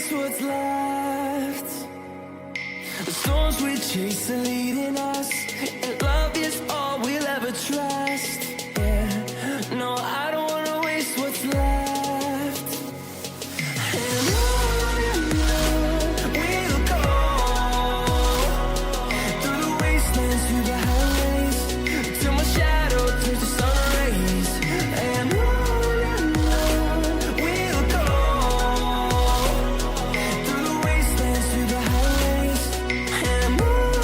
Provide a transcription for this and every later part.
waste what's left. The storms we chase are leading us, and love is all we'll ever trust. Yeah, no, I don't wanna waste what's left. And on we'll go, through the wastelands, through the highways, till my shadow turns to sun rays. And on we'll go, through the wastelands, through the highways. And on we'll go.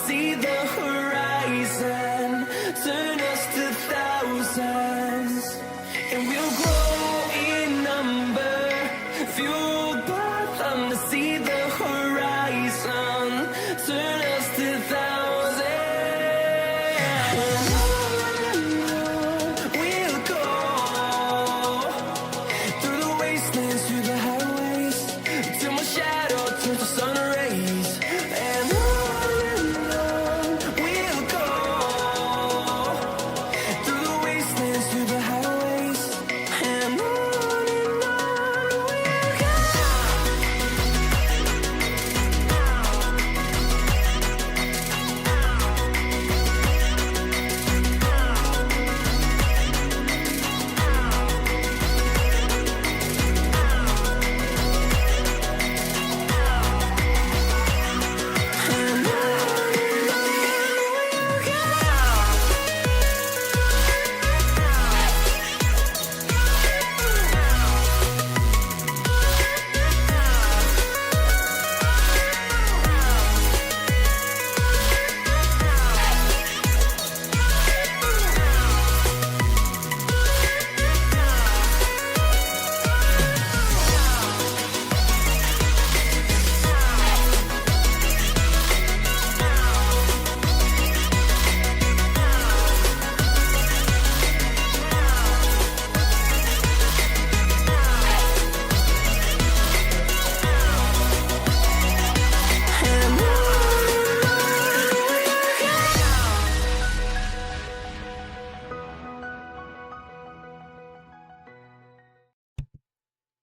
See the horizon, turn us to thousands, and we'll grow in number, fueled by them. To see the horizon, turn us to thousands, and we'll go through the wastelands, through the highways, till my shadow turns to sun rays. And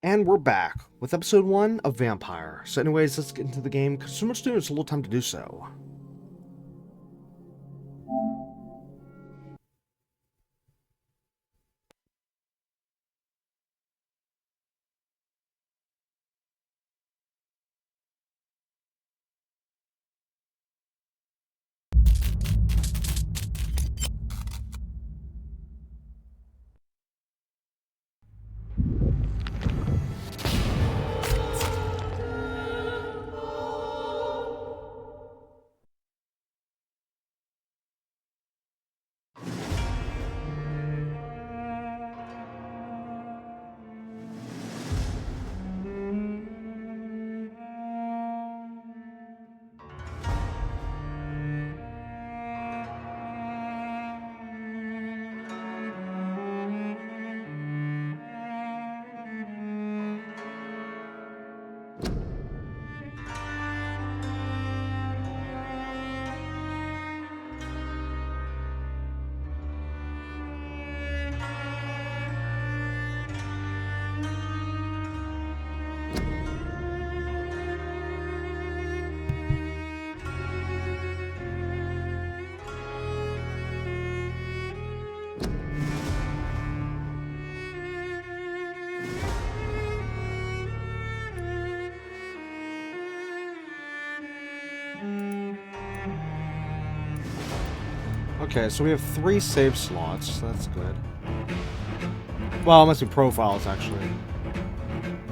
And we're back with episode 1 of Vampyr. So anyways, let's get into the game, because so much to do, it's a little time to do so. Okay, so we have 3 save slots. That's good. Well, it must be profiles, actually.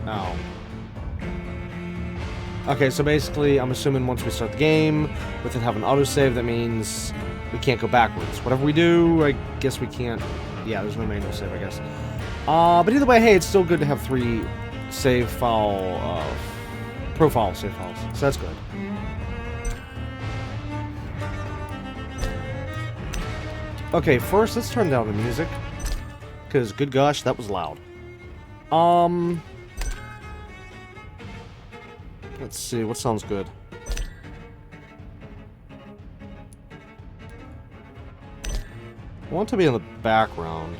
Oh. Okay, so basically, I'm assuming once we start the game, with it having autosave, that means we can't go backwards. Whatever we do, I guess we can't... Yeah, there's no manual save, I guess. But either way, hey, it's still good to have 3 save file... profile save files. So that's good. Okay, first, let's turn down the music. Because, good gosh, that was loud. Let's see, what sounds good? I want it to be in the background.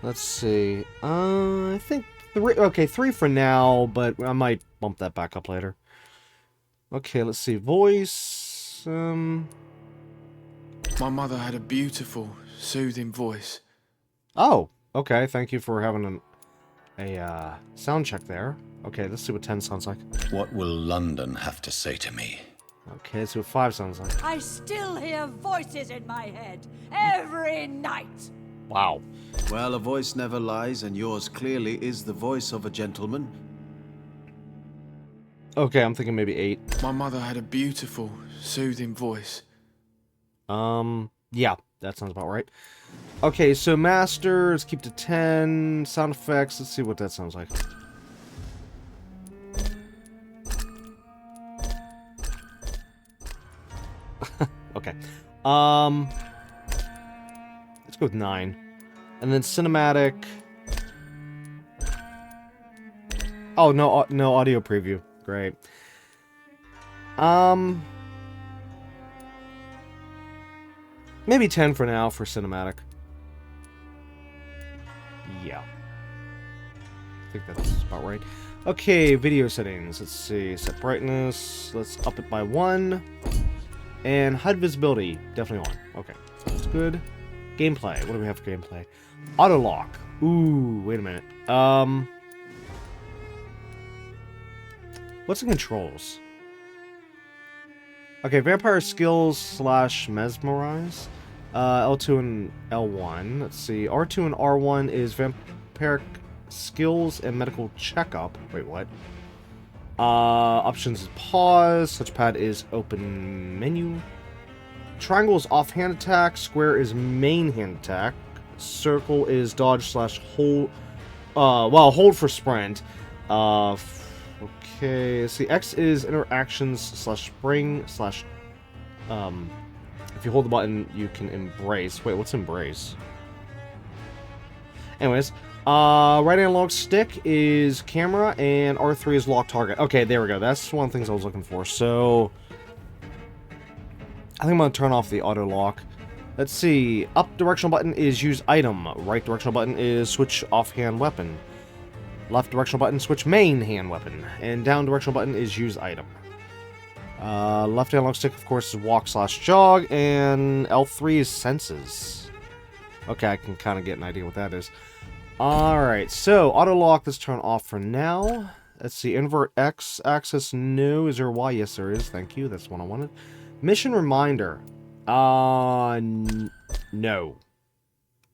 Let's see. I think 3. Okay, 3 for now, but I might bump that back up later. Okay, let's see. Voice. My mother had a beautiful, soothing voice. Oh, okay. Thank you for having a sound check there. Okay, let's see what 10 sounds like. What will London have to say to me? Okay, let's see what 5 sounds like. I still hear voices in my head every night. Wow. Well, a voice never lies, and yours clearly is the voice of a gentleman. Okay, I'm thinking maybe 8. My mother had a beautiful, soothing voice. Yeah, that sounds about right. Okay, so master, let's keep to 10. Sound effects, let's see what that sounds like. Okay. Let's go with 9. And then cinematic. Oh, no audio preview. Great. Maybe 10 for now for cinematic. Yeah. I think that's about right. Okay, video settings. Let's see. Set brightness. Let's up it by 1. And HUD visibility. Definitely on. Okay. That's good. Gameplay. What do we have for gameplay? Auto lock. Ooh, wait a minute. What's the controls? Okay, vampire skills / mesmerize. L2 and L1. Let's see. R2 and R1 is vampiric skills and medical checkup. Wait, what? Options is pause. Touchpad is open menu. Triangle is offhand attack. Square is main hand attack. Circle is dodge / hold. Well, hold for sprint. Okay, see, X is interactions / spring / if you hold the button, you can embrace. Wait, what's embrace? Anyways, right analog stick is camera, and R3 is lock target. Okay, there we go. That's one of the things I was looking for. So, I think I'm going to turn off the auto lock. Let's see. Up directional button is use item. Right directional button is switch offhand weapon. Left directional button, switch main hand weapon. And down directional button is use item. Left analog stick, of course, is walk / jog. And L3 is senses. Okay, I can kind of get an idea what that is. Alright, so auto lock, let's turn off for now. Let's see, invert X axis, no. Is there a Y? Yes, there is. Thank you. That's the one I wanted. Mission reminder. No.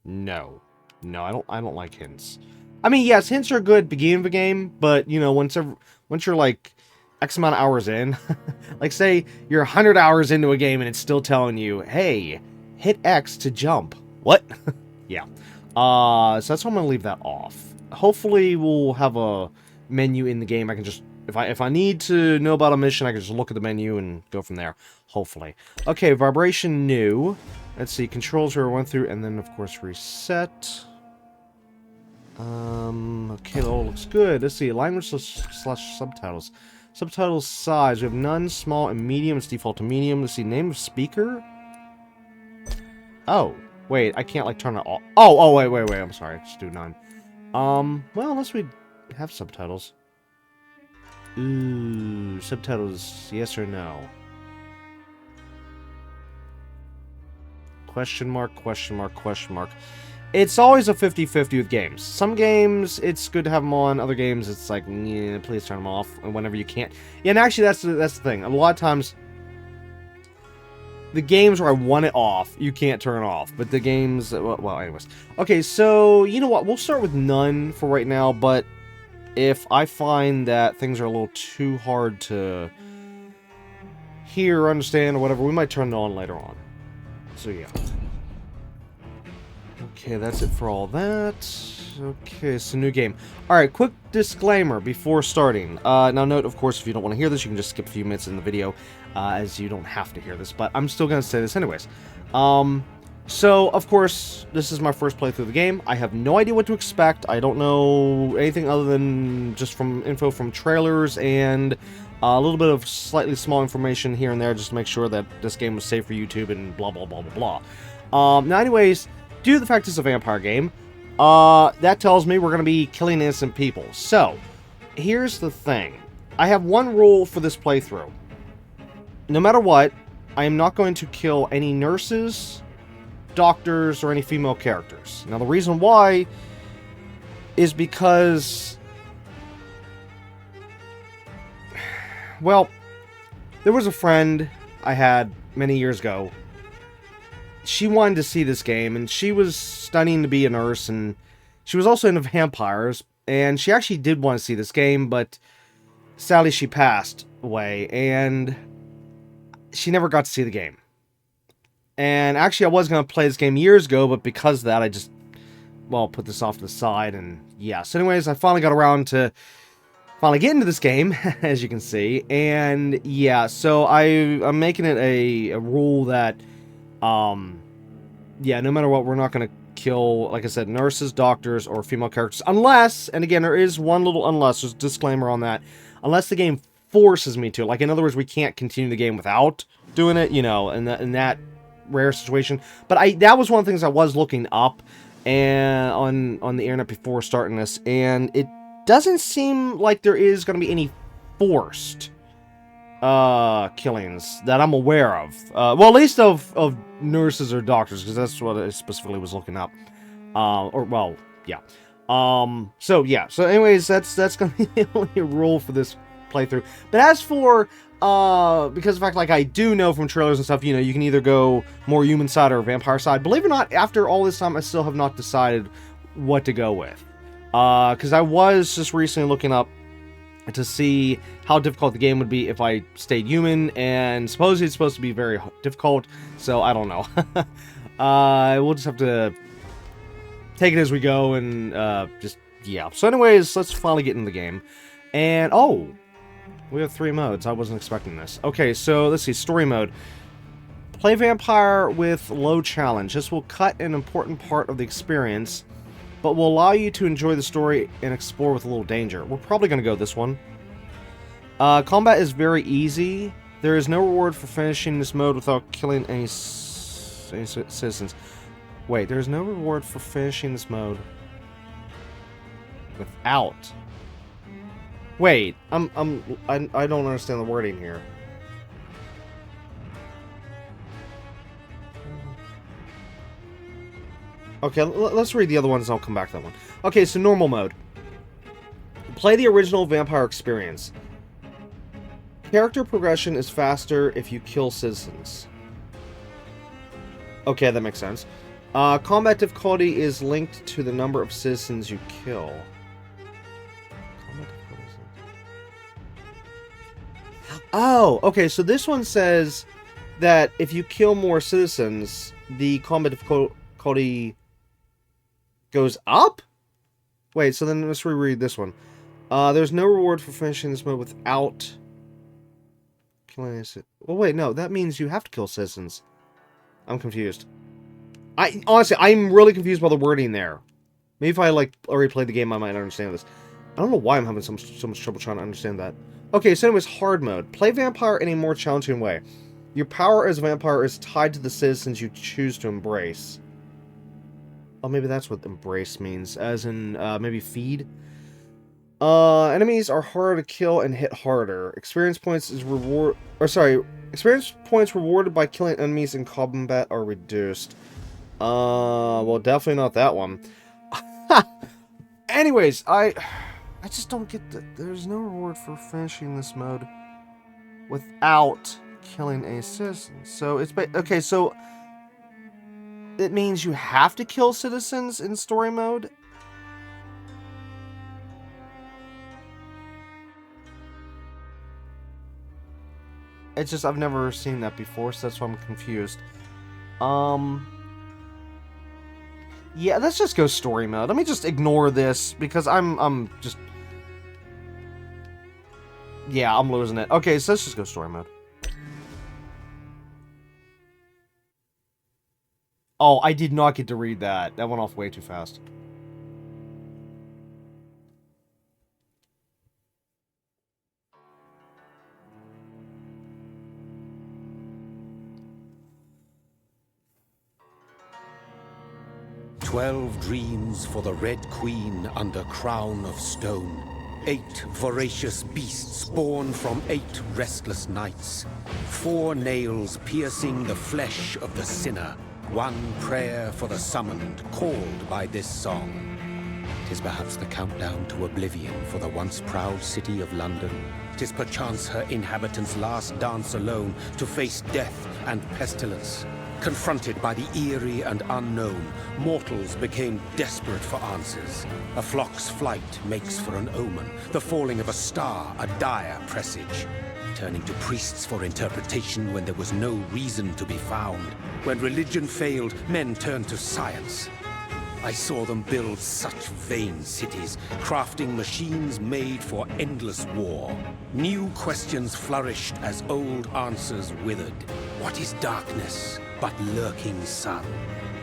No, I don't like hints. I mean, yes, hints are good beginning of a game, but, you know, once you're, like, X amount of hours in, like, say you're 100 hours into a game and it's still telling you, hey, hit X to jump. What? Yeah. So that's why I'm going to leave that off. Hopefully we'll have a menu in the game. I can just, if I need to know about a mission, I can just look at the menu and go from there. Hopefully. Okay, vibration new. Let's see, controls we went through, and then, of course, reset. Okay, that all looks good. Let's see, language / subtitles. Subtitles size, we have none, small, and medium. It's default to medium. Let's see, name of speaker. Oh, wait, I can't, like, turn it off. Oh, wait, I'm sorry, just do none. Well, unless we have subtitles. Ooh, subtitles, yes or no? Question mark, question mark, question mark. it's always a 50-50 with games. Some games, it's good to have them on. Other games, it's like, yeah, please turn them off whenever you can. Yeah, and actually, that's the thing. A lot of times, the games where I want it off, you can't turn it off. But the games, well, anyways. Okay, so, you know what? We'll start with none for right now. But if I find that things are a little too hard to hear or understand or whatever, we might turn it on later on. So, yeah. Okay, that's it for all that. Okay, so new game. Alright, quick disclaimer before starting. Now note, of course, if you don't want to hear this, you can just skip a few minutes in the video, as you don't have to hear this, but I'm still going to say this anyways. So, of course, this is my first playthrough of the game. I have no idea what to expect. I don't know anything other than just from info from trailers and a little bit of slightly small information here and there just to make sure that this game was safe for YouTube and blah, blah, blah, blah, blah. Now, anyways, due to the fact it's a vampire game, that tells me we're going to be killing innocent people. So, here's the thing. I have one rule for this playthrough. No matter what, I am not going to kill any nurses, doctors, or any female characters. Now, the reason why is because, well, there was a friend I had many years ago. She wanted to see this game, and she was studying to be a nurse, and she was also into vampires, and she actually did want to see this game, but sadly she passed away, and she never got to see the game. And actually I was going to play this game years ago, but because of that I just, well, put this off to the side, and yeah. So anyways, I finally got around to finally get into this game, as you can see, and yeah, so I'm making it a rule that yeah, no matter what, we're not going to kill, like I said, nurses, doctors, or female characters. Unless, and again, there is one little unless, there's a disclaimer on that, unless the game forces me to. Like, in other words, we can't continue the game without doing it, you know, in that rare situation. But that was one of the things I was looking up and on the internet before starting this, and it doesn't seem like there is going to be any forced killings that I'm aware of. Well, at least of nurses or doctors, because that's what I specifically was looking up. Or, well, yeah. So, yeah. So, anyways, that's gonna be the only rule for this playthrough. But as for, because of the fact, like, I do know from trailers and stuff, you know, you can either go more human side or vampire side. Believe it or not, after all this time, I still have not decided what to go with. Because I was just recently looking up to see how difficult the game would be if I stayed human, and supposedly it's supposed to be very difficult, so I don't know. We'll just have to take it as we go, and just, yeah. So anyways, let's finally get into the game. And, oh, we have 3 modes. I wasn't expecting this. Okay, so let's see, story mode. Play vampire with low challenge. This will cut an important part of the experience, but will allow you to enjoy the story and explore with a little danger. We're probably going to go this one. Combat is very easy. There is no reward for finishing this mode without killing any citizens. Wait, there is no reward for finishing this mode without. Wait, I don't understand the wording here. Okay, let's read the other ones and I'll come back to that one. Okay, so normal mode. Play the original vampire experience. Character progression is faster if you kill citizens. Okay, that makes sense. Combat difficulty is linked to the number of citizens you kill. Oh, okay, so this one says that if you kill more citizens, the combat difficulty goes up? Wait, so then let's reread this one. There's no reward for finishing this mode without killing a citizen. Well, wait, no, that means you have to kill citizens. I'm confused. Honestly, I'm really confused by the wording there. Maybe if I, like, already played the game, I might understand this. I don't know why I'm having so much trouble trying to understand that. Okay, so anyways, hard mode. Play vampire in a more challenging way. Your power as a vampire is tied to the citizens you choose to embrace. Oh, maybe that's what embrace means. As in, maybe feed? Enemies are harder to kill and hit harder. Experience points rewarded by killing enemies in combat are reduced. Well, definitely not that one. Anyways, I just don't get there's no reward for finishing this mode without killing a citizen. So it's okay, so it means you have to kill citizens in story mode? It's just, I've never seen that before, so that's why I'm confused. Yeah, let's just go story mode. Let me just ignore this, because I'm just... Yeah, I'm losing it. Okay, so let's just go story mode. Oh, I did not get to read that. That went off way too fast. "12 dreams for the Red Queen under crown of stone. 8 voracious beasts born from 8 restless nights. 4 nails piercing the flesh of the sinner. 1 prayer for the summoned, called by this song. 'Tis perhaps the countdown to oblivion for the once proud city of London. 'Tis perchance her inhabitants' last dance alone to face death and pestilence. Confronted by the eerie and unknown, mortals became desperate for answers. A flock's flight makes for an omen, the falling of a star a dire presage. Turning to priests for interpretation when there was no reason to be found. When religion failed, men turned to science. I saw them build such vain cities, crafting machines made for endless war. New questions flourished as old answers withered. What is darkness but lurking sun?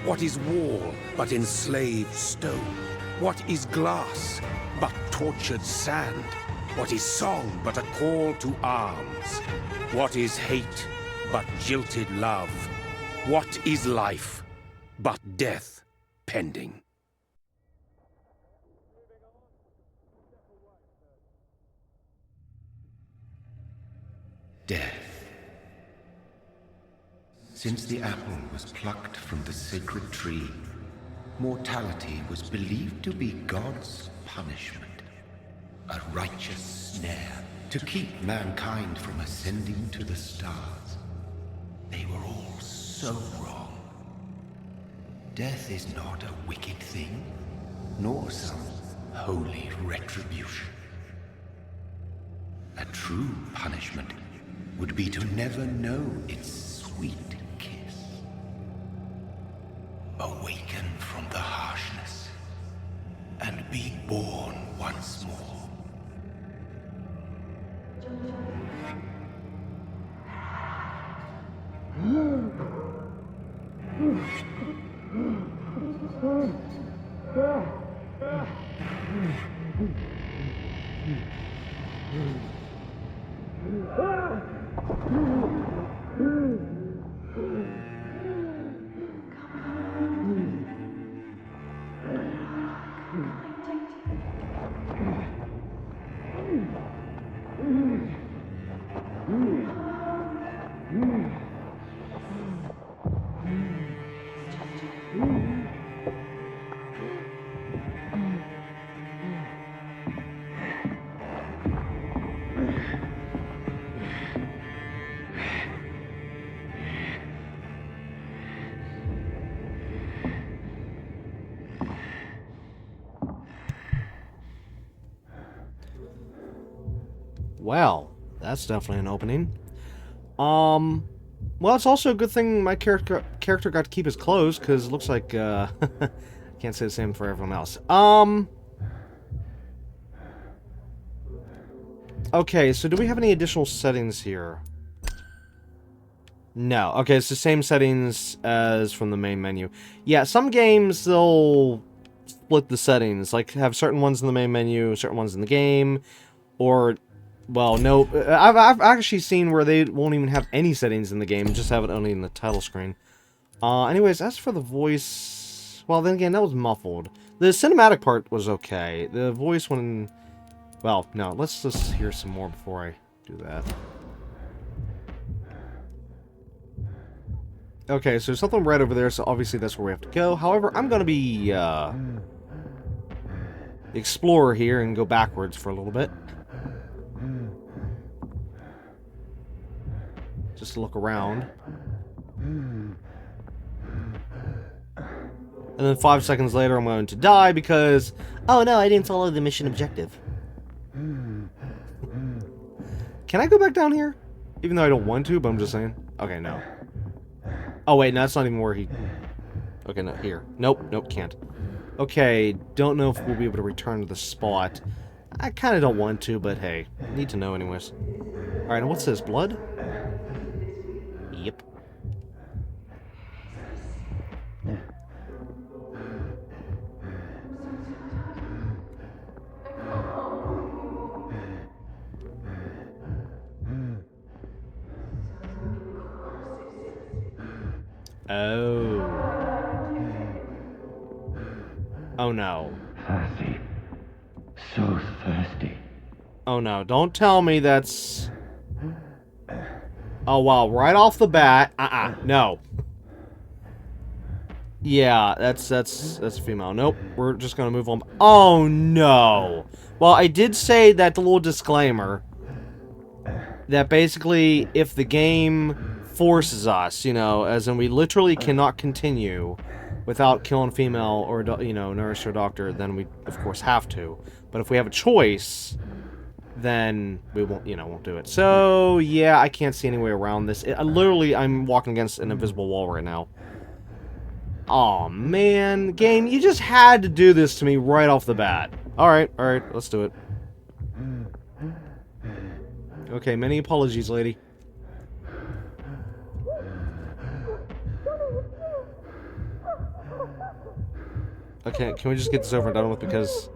What is wall but enslaved stone? What is glass but tortured sand? What is song but a call to arms? What is hate but jilted love? What is life but death pending? Death. Since the apple was plucked from the sacred tree, mortality was believed to be God's punishment. A righteous snare to keep mankind from ascending to the stars. They were all so wrong. Death is not a wicked thing, nor some holy retribution. A true punishment would be to never know its sweet kiss. Awaken from the harshness and be born once more. Well, that's definitely an opening. Well, it's also a good thing my character got to keep his clothes, because it looks like, can't say the same for everyone else. Okay, so do we have any additional settings here? No. Okay, it's the same settings as from the main menu. Yeah, some games, they'll split the settings, like have certain ones in the main menu, certain ones in the game, or... Well, no, I've actually seen where they won't even have any settings in the game, just have it only in the title screen. Anyways, as for the voice... Well, then again, that was muffled. The cinematic part was okay. The voice when... Well, no, let's just hear some more before I do that. Okay, so there's something red over there, so obviously that's where we have to go. However, I'm gonna be, the explorer here and go backwards for a little bit. Just to look around. And then 5 seconds later, I'm going to die because... Oh no, I didn't follow the mission objective. Can I go back down here? Even though I don't want to, but I'm just saying. Okay, no. Oh wait, no, that's not even where he... Okay, no, here. Nope, nope, can't. Okay, don't know if we'll be able to return to the spot. I kind of don't want to, but hey, need to know anyways. Alright, and what's this, blood? Yep. Oh. Oh no. Thirsty. So thirsty. Oh no, don't tell me that's... Oh wow, right off the bat, no. Yeah, that's a female. Nope, we're just gonna move on. Oh no. Well, I did say that the little disclaimer that basically if the game forces us, you know, as in we literally cannot continue without killing female or, you know, nurse or doctor, then we of course have to. But if we have a choice, then we won't, you know, won't do it. So yeah, I can't see any way around this. Literally, I'm walking against an invisible wall right now. Aw, man. Game, you just had to do this to me right off the bat. Alright, let's do it. Okay, many apologies, lady. Okay, can we just get this over and done with, because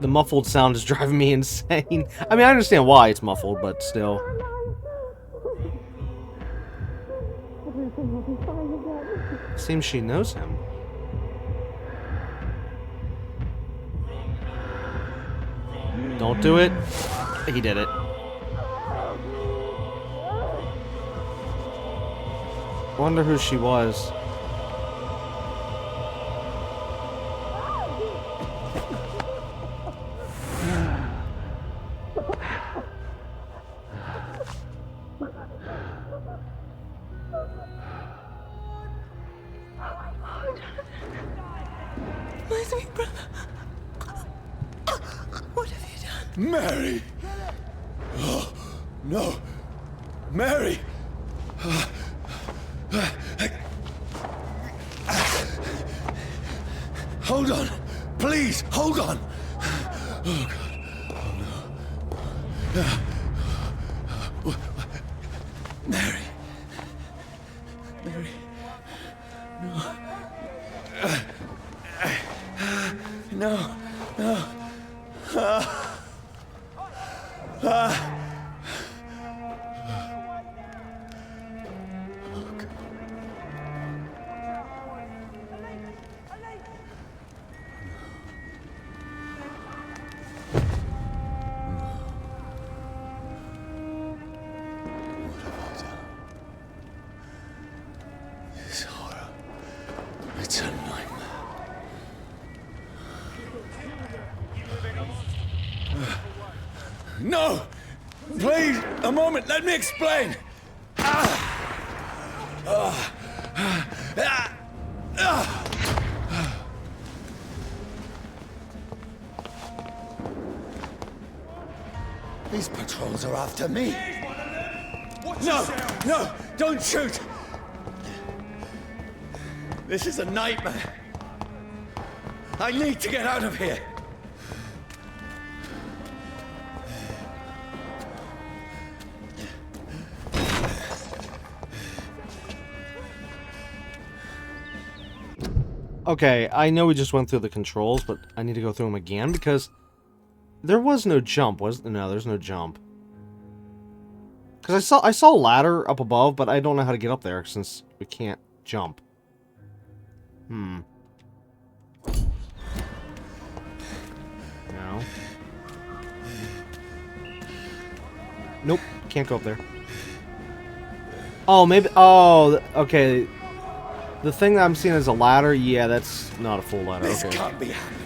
the muffled sound is driving me insane. I mean, I understand why it's muffled, but still. Seems she knows him. Don't do it. He did it. Wonder who she was. My sweet brother. What have you done? Mary! Oh, no. Mary! Hold on. Please, hold on. Oh, God. Oh, no. Mary. Mary. No. No. No. This horror. It's a nightmare. No! Please, a moment, let me explain! These patrols are after me. No! No! Don't shoot! This is a nightmare. I need to get out of here. Okay, I know we just went through the controls, but I need to go through them again because there was no jump, was there? No, there's no jump. Because I saw a ladder up above, but I don't know how to get up there since we can't jump. No. Nope, can't go up there. Oh, maybe. Oh, okay. The thing that I'm seeing as a ladder, yeah, that's not a full ladder. This Okay. can't be happening.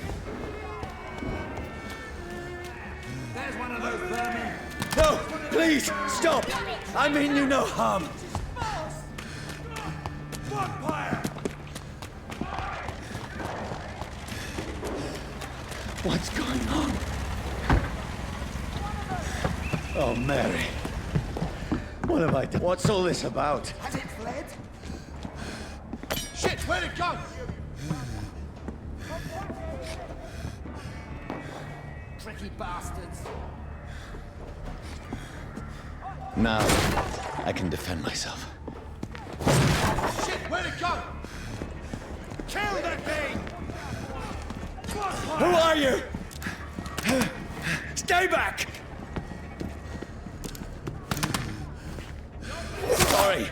There's one of those vermin. No, please, stop! I mean you no harm. Vampyr! What's going on? Oh, Mary. What have I done? What's all this about? Has it fled? Shit, where'd it go? Tricky bastards. Now, I can defend myself. Shit, where'd it go? Kill that thing! Who are you? Stay back! Sorry,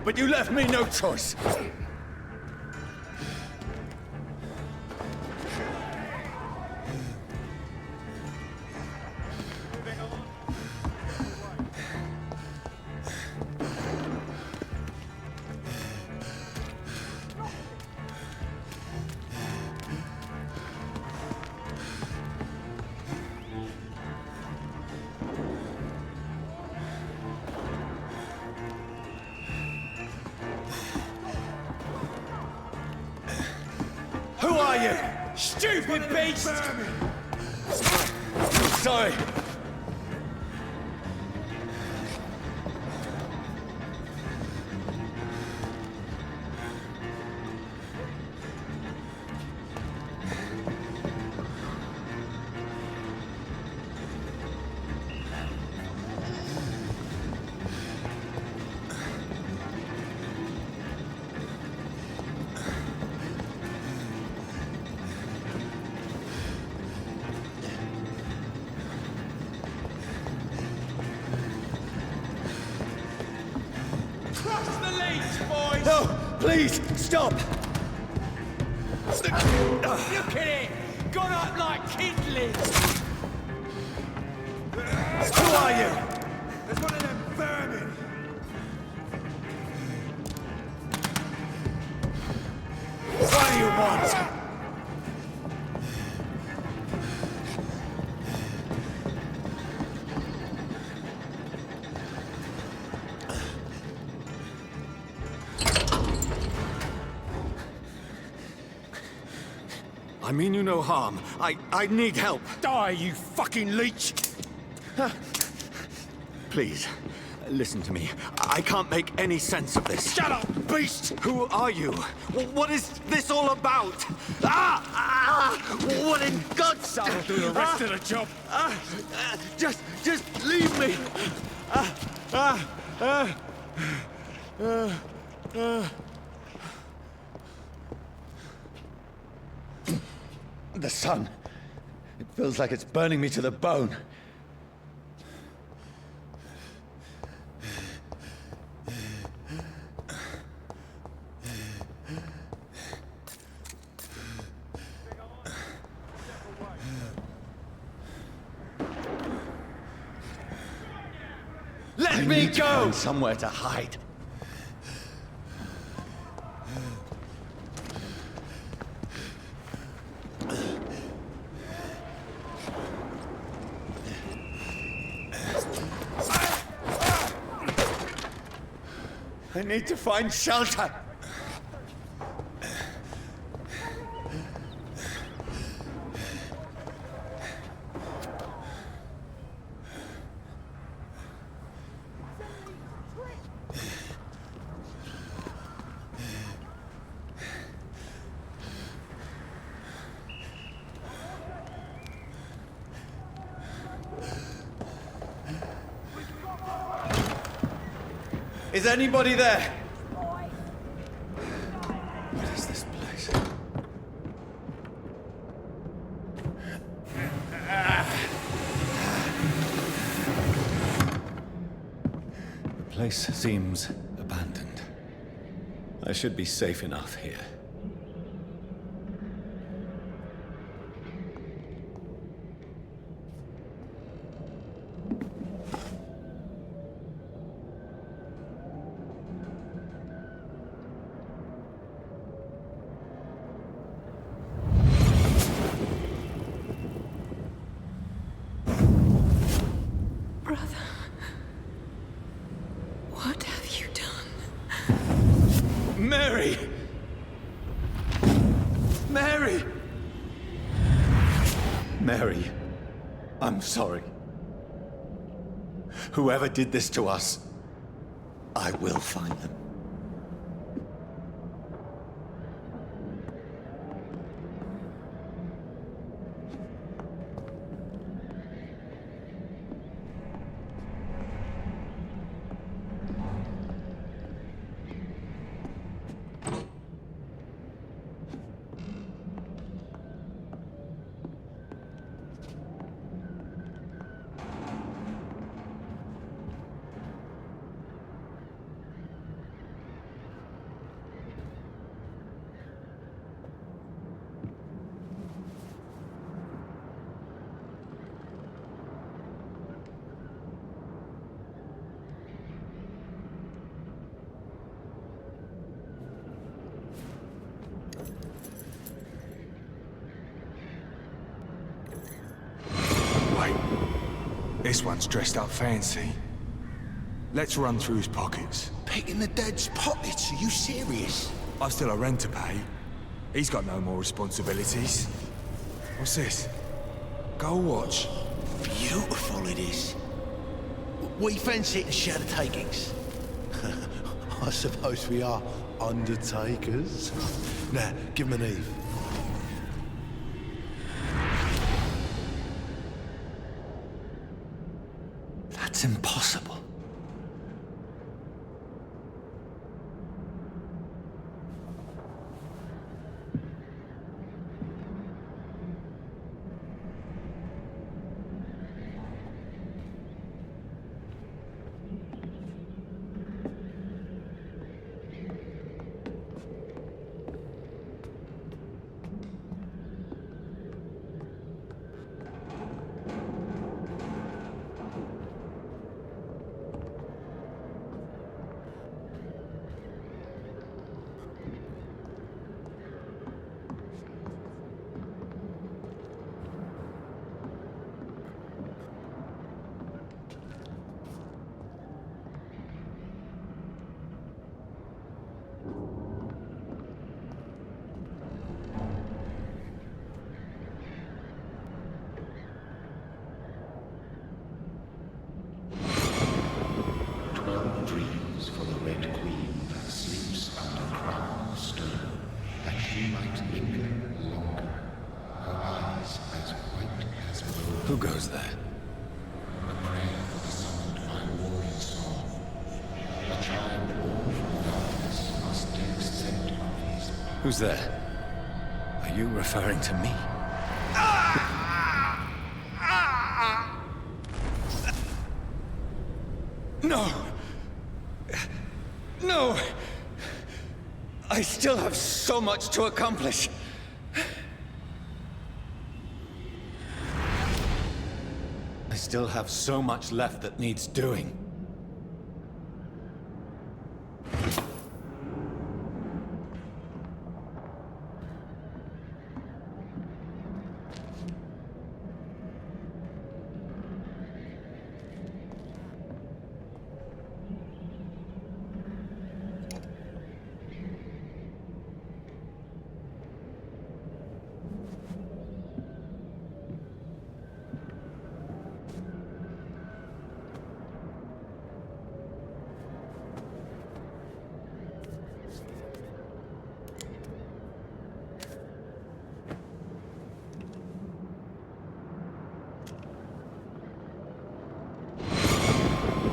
but you left me no choice. Who are you? Stupid beast! Sorry. Cross the leads, boys! No, please, stop! Look at it! Gone up like kidleys! Who are you? There's one of them vermin! What do you want? I mean you no harm. I need help. Die, you fucking leech! Please, listen to me. I can't make any sense of this. Shut up, beast! Who are you? What is this all about? Ah! What in God's name? I'll do the rest of the job. Just leave me. The sun. It feels like it's burning me to the bone. Let me go! Find somewhere to hide. I need to find shelter. Is anybody there? What is this place? The place seems abandoned. I should be safe enough here. I'm sorry. Whoever did this to us, I will find them. This one's dressed up fancy. Let's run through his pockets. Picking the dead's pockets? Are you serious? I've still a rent to pay. He's got no more responsibilities. What's this? Gold watch. Beautiful it is. We fancy it in shadow takings. I suppose we are undertakers. Now, give him an Eve. That's impossible. Dreams for the Red Queen that sleeps under crown of stone, that she might linger longer, her eyes as white as wool. Who goes there? A prayer for the summoned my warrior song. A child born from darkness must take scent of his. Who's there? Are you referring to me? No! No! I still have so much to accomplish. I still have so much left that needs doing.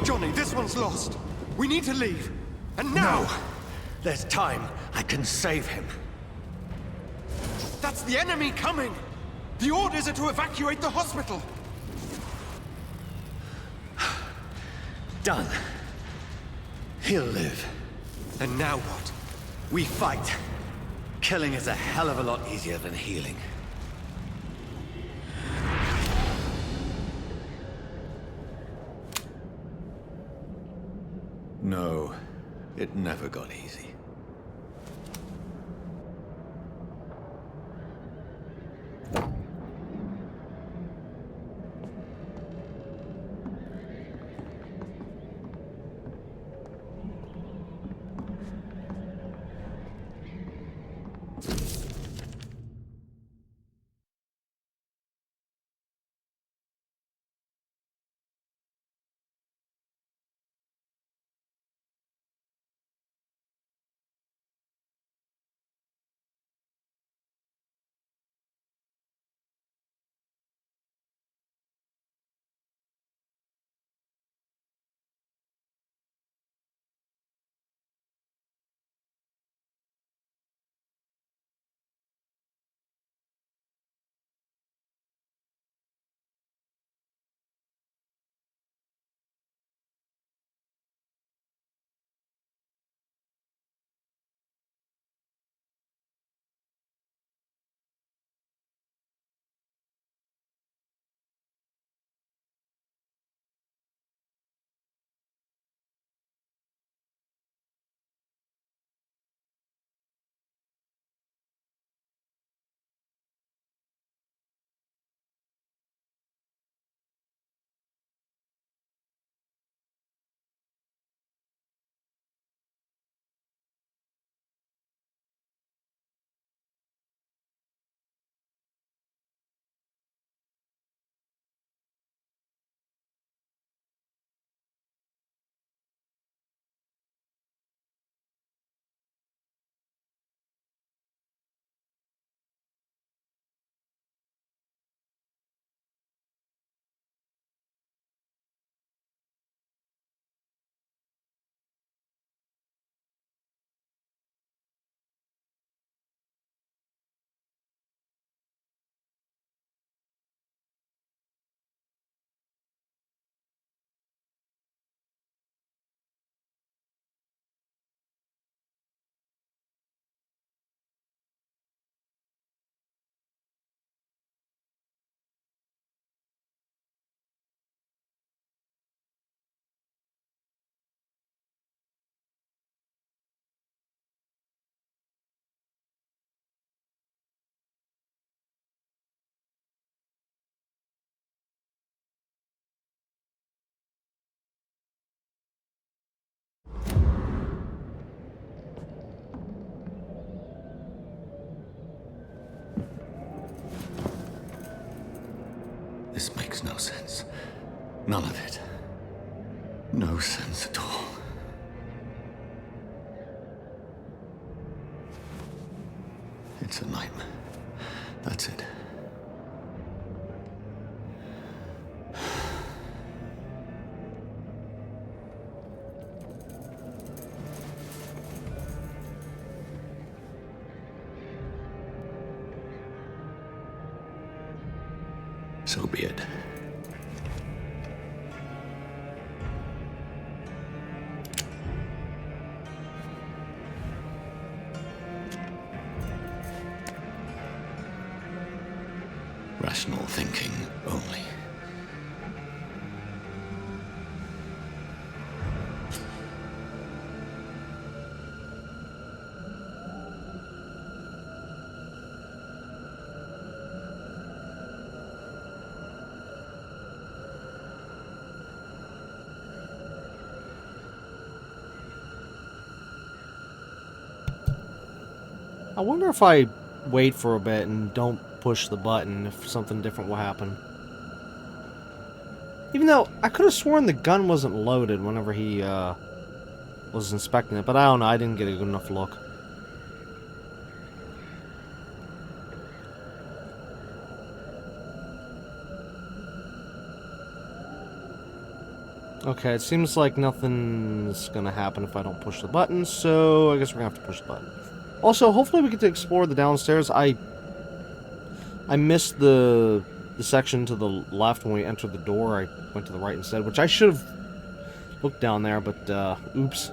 Johnny, this one's lost. We need to leave. And now! No! There's time. I can save him. That's the enemy coming! The orders are to evacuate the hospital! Done. He'll live. And now what? We fight. Killing is a hell of a lot easier than healing. No, it never got easy. This makes no sense. None of it. No sense at all. It's a nightmare. That's it. So be it. Rational thinking only. I wonder if I wait for a bit and don't push the button, if something different will happen. Even though I could have sworn the gun wasn't loaded whenever he was inspecting it, but I don't know, I didn't get a good enough look. Okay, it seems like nothing's gonna happen if I don't push the button, so I guess we're gonna have to push the button. Also, hopefully we get to explore the downstairs. I missed the section to the left when we entered the door. I went to the right instead, which I should have looked down there, but oops.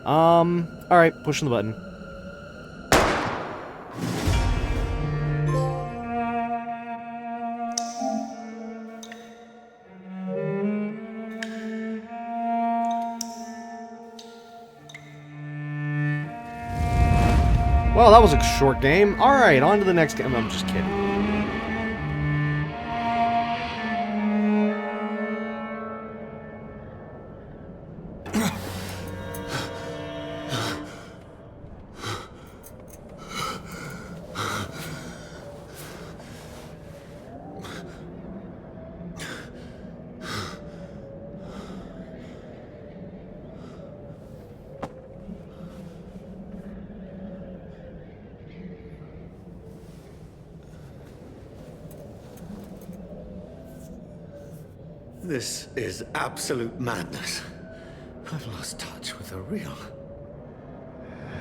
Alright, pushing the button. Well, that was a short game. Alright, on to the next game. I'm just kidding. This is absolute madness. I've lost touch with the real.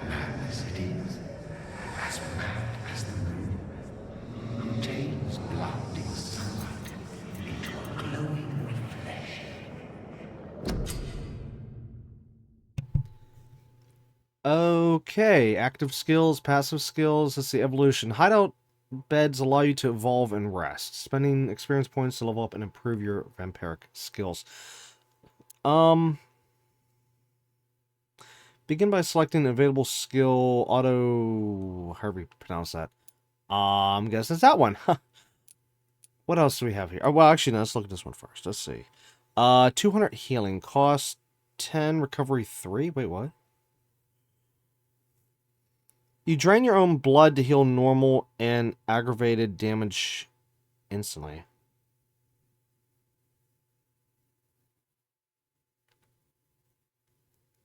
Madness it is, as mad as the moon, who turns blinding sunlight into a glowing reflection. Okay, active skills, passive skills. Let's see, evolution. Hideout beds allow you to evolve and rest. Spending experience points to level up and improve your vampiric skills. Begin by selecting available skill, auto, however you pronounce that. I'm guessing it's that one. What else do we have here? Oh, well, actually, no, let's look at this one first. Let's see. 200 healing, cost 10, recovery 3. Wait, what? You drain your own blood to heal normal and aggravated damage instantly.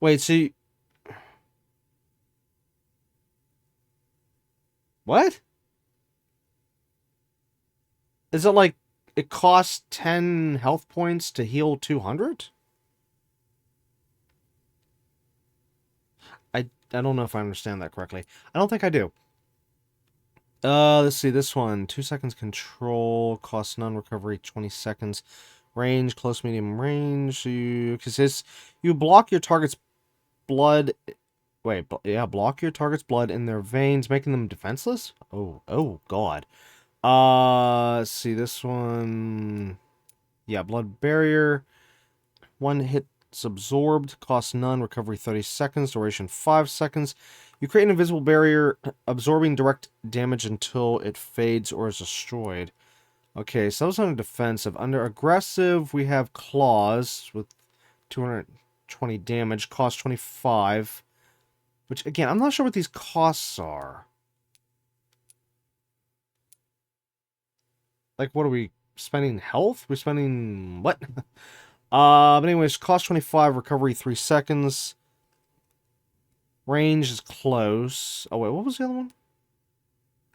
Wait, so you... What? Is it like it costs 10 health points to heal 200? I don't know if I understand that correctly. I don't think I do. Let's see, this one. 2 seconds control, cost none, recovery 20 seconds. Range, close, medium range. Because you block your target's blood. Wait, yeah, block your target's blood in their veins, making them defenseless? Oh, God. Let's see, this one. Yeah, blood barrier. One hit absorbed, cost none, recovery 30 seconds, duration 5 seconds. You create an invisible barrier, absorbing direct damage until it fades or is destroyed. Okay, so that was under defensive. Under aggressive, we have claws with 220 damage, cost 25. Which, again, I'm not sure what these costs are. Like, what are we spending health? We're spending what? But anyways, cost 25, recovery 3 seconds. Range is close. Oh wait, what was the other one?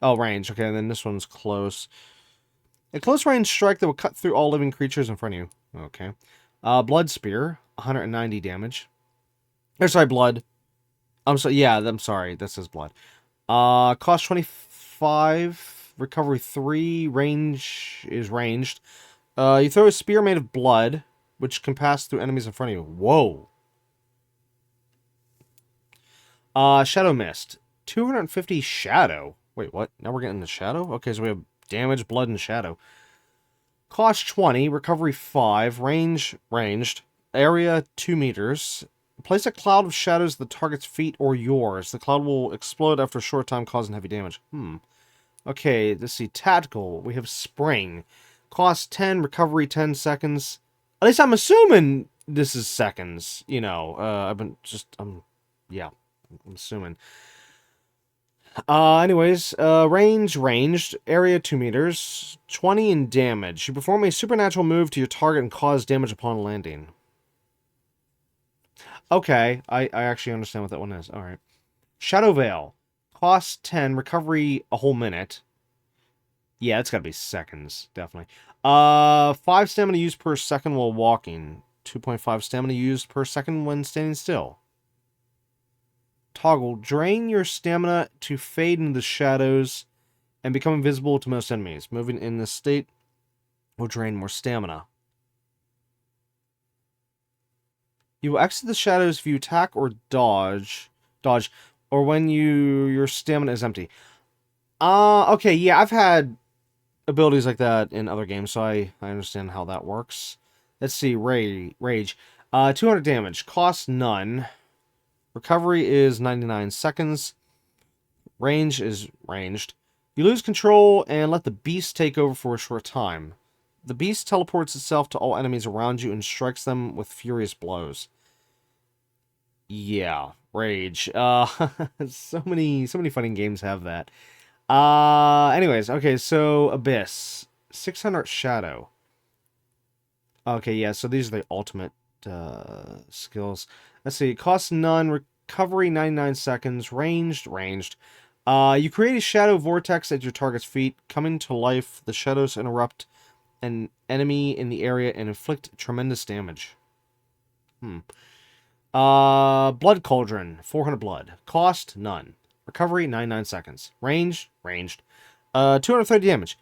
Oh, range. Okay, and then this one's close. A close range strike that will cut through all living creatures in front of you. Okay. Blood Spear, 190 damage. Or sorry, blood. I'm sorry. Yeah, I'm sorry. That says blood. Cost 25, recovery 3, range is ranged. You throw a spear made of blood, which can pass through enemies in front of you. Whoa. Shadow Mist, 250 shadow. Wait, what? Now we're getting the shadow? Okay, so we have damage, blood, and shadow. Cost 20, recovery 5, range ranged, area 2 meters. Place a cloud of shadows at the target's feet or yours. The cloud will explode after a short time, causing heavy damage. Okay, let's see. Tactical. We have Spring. Cost 10, recovery 10 seconds. At least I'm assuming this is seconds. You know, yeah, I'm assuming. Anyways, range ranged, area 2 meters, 20 in damage. You perform a supernatural move to your target and cause damage upon landing. Okay, I actually understand what that one is. Alright. Shadow Veil. Cost 10, recovery a whole minute. Yeah, it's gotta be seconds, definitely. 5 stamina used per second while walking. 2.5 stamina used per second when standing still. Toggle. Drain your stamina to fade into the shadows and become invisible to most enemies. Moving in this state will drain more stamina. You will exit the shadows if you attack or dodge, or when your stamina is empty. Okay, yeah, I've had abilities like that in other games, so I understand how that works. Let's see, Rage. 200 damage, cost none. Recovery is 99 seconds. Range is ranged. You lose control and let the beast take over for a short time. The beast teleports itself to all enemies around you and strikes them with furious blows. Yeah, Rage. So many fighting games have that. Anyways, okay, so Abyss. 600 Shadow. Okay, yeah, so these are the ultimate skills. Let's see, cost none, recovery 99 seconds, ranged. You create a shadow vortex at your target's feet. Coming to life, the shadows interrupt an enemy in the area and inflict tremendous damage. Blood Cauldron, 400 blood. Cost none. Recovery 99 seconds. Ranged. 230 damage.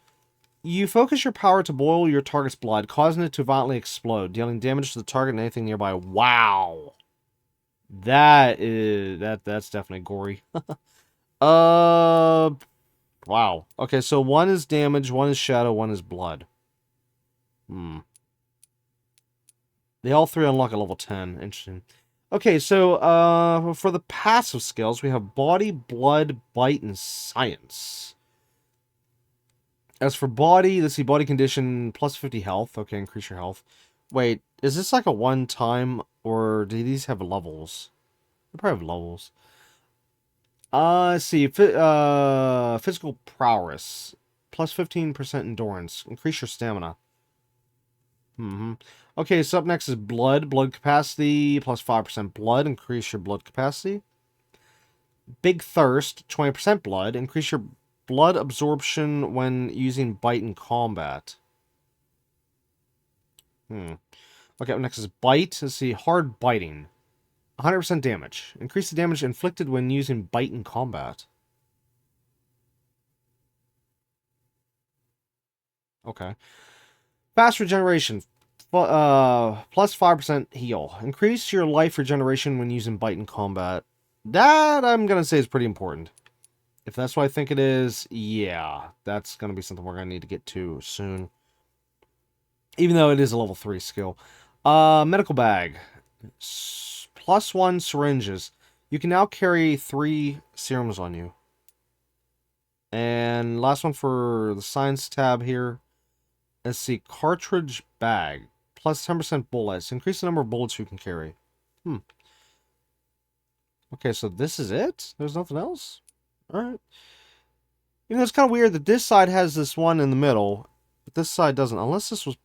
You focus your power to boil your target's blood, causing it to violently explode, dealing damage to the target and anything nearby. Wow. That's definitely gory. Wow. Okay, so one is damage, one is shadow, one is blood. They all three unlock at level 10. Interesting. Okay, so for the passive skills, we have body, blood, bite, and science. As for body, let's see, body condition, plus 50 health. Okay, increase your health. Wait, is this like a one-time, or do these have levels? They probably have levels. Let's see, physical prowess, plus 15% endurance. Increase your stamina. Okay, so up next is blood. Blood capacity, plus 5% blood. Increase your blood capacity. Big thirst, 20% blood. Increase your blood absorption when using bite in combat. Okay, up next is bite. Let's see, hard biting. 100% damage. Increase the damage inflicted when using bite in combat. Okay. Fast regeneration. Plus 5% heal. Increase your life regeneration when using bite in combat. That, I'm going to say, is pretty important. If that's what I think it is, yeah. That's going to be something we're going to need to get to soon. Even though it is a level 3 skill. Medical bag. Plus 1 syringes. You can now carry 3 serums on you. And last one for the science tab here. Let's see, cartridge bag. Plus 10% bullets. Increase the number of bullets you can carry. Okay, so this is it? There's nothing else? Alright. You know, it's kind of weird that this side has this one in the middle. But this side doesn't, unless this was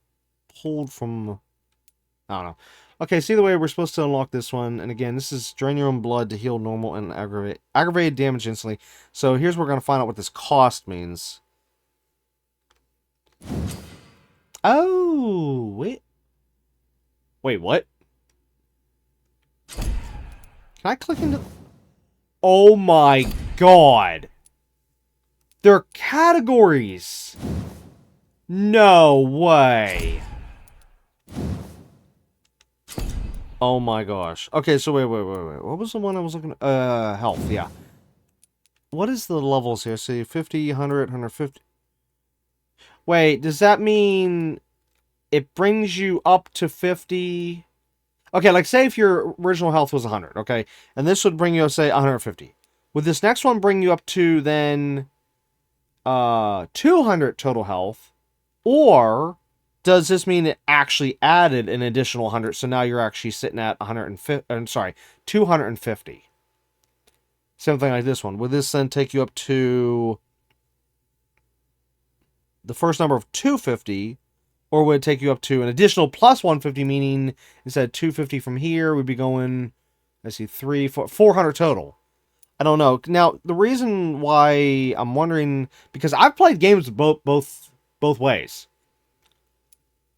pulled from... I don't know. Okay, so either way, we're supposed to unlock this one. And again, this is drain your own blood to heal normal and aggravated damage instantly. So here's where we're going to find out what this cost means. Oh, wait. Wait, what? Can I click into... Oh my god. They're categories. No way. Oh my gosh. Okay, so wait. What was the one I was looking at? Health, yeah. What is the levels here? See, 50, 100, 150. Wait, does that mean it brings you up to 50? Okay, like say if your original health was 100, okay? And this would bring you, say, 150. Would this next one bring you up to then 200 total health? Or does this mean it actually added an additional 100, so now you're actually sitting at 250? Same thing like this one. Would this then take you up to the first number of 250, or would it take you up to an additional plus 150, meaning instead of 250 from here, we'd be going, let's see, 400 total. I don't know. Now, the reason why I'm wondering, because I've played games both ways.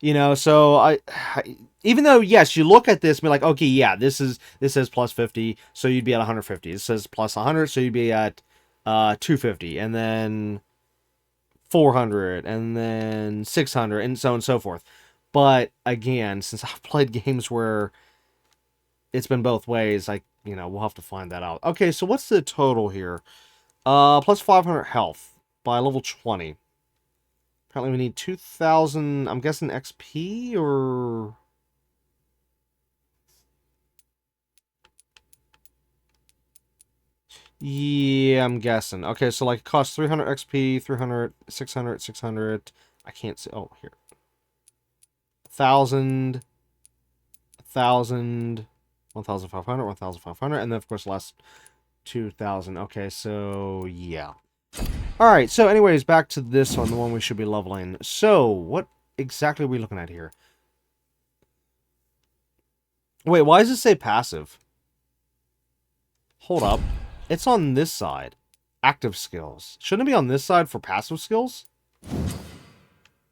You know, so I even though, yes, you look at this and be like, okay, yeah, this says plus 50, so you'd be at 150. It says plus 100, so you'd be at 250, and then 400, and then 600, and so on and so forth. But again, since I've played games where it's been both ways, we'll have to find that out. Okay, so what's the total here? Plus 500 health by level 20. Apparently we need 2,000, I'm guessing XP, or... Yeah, I'm guessing. Okay, so like it costs 300 XP, 300, 600, 600. I can't see. Oh, here. 1,000, 1,000, 1,500, 1,500, and then of course last 2,000. Okay, so yeah. Alright, so anyways, back to this one, the one we should be leveling. So, what exactly are we looking at here? Wait, why does it say passive? Hold up. It's on this side. Active skills. Shouldn't it be on this side for passive skills?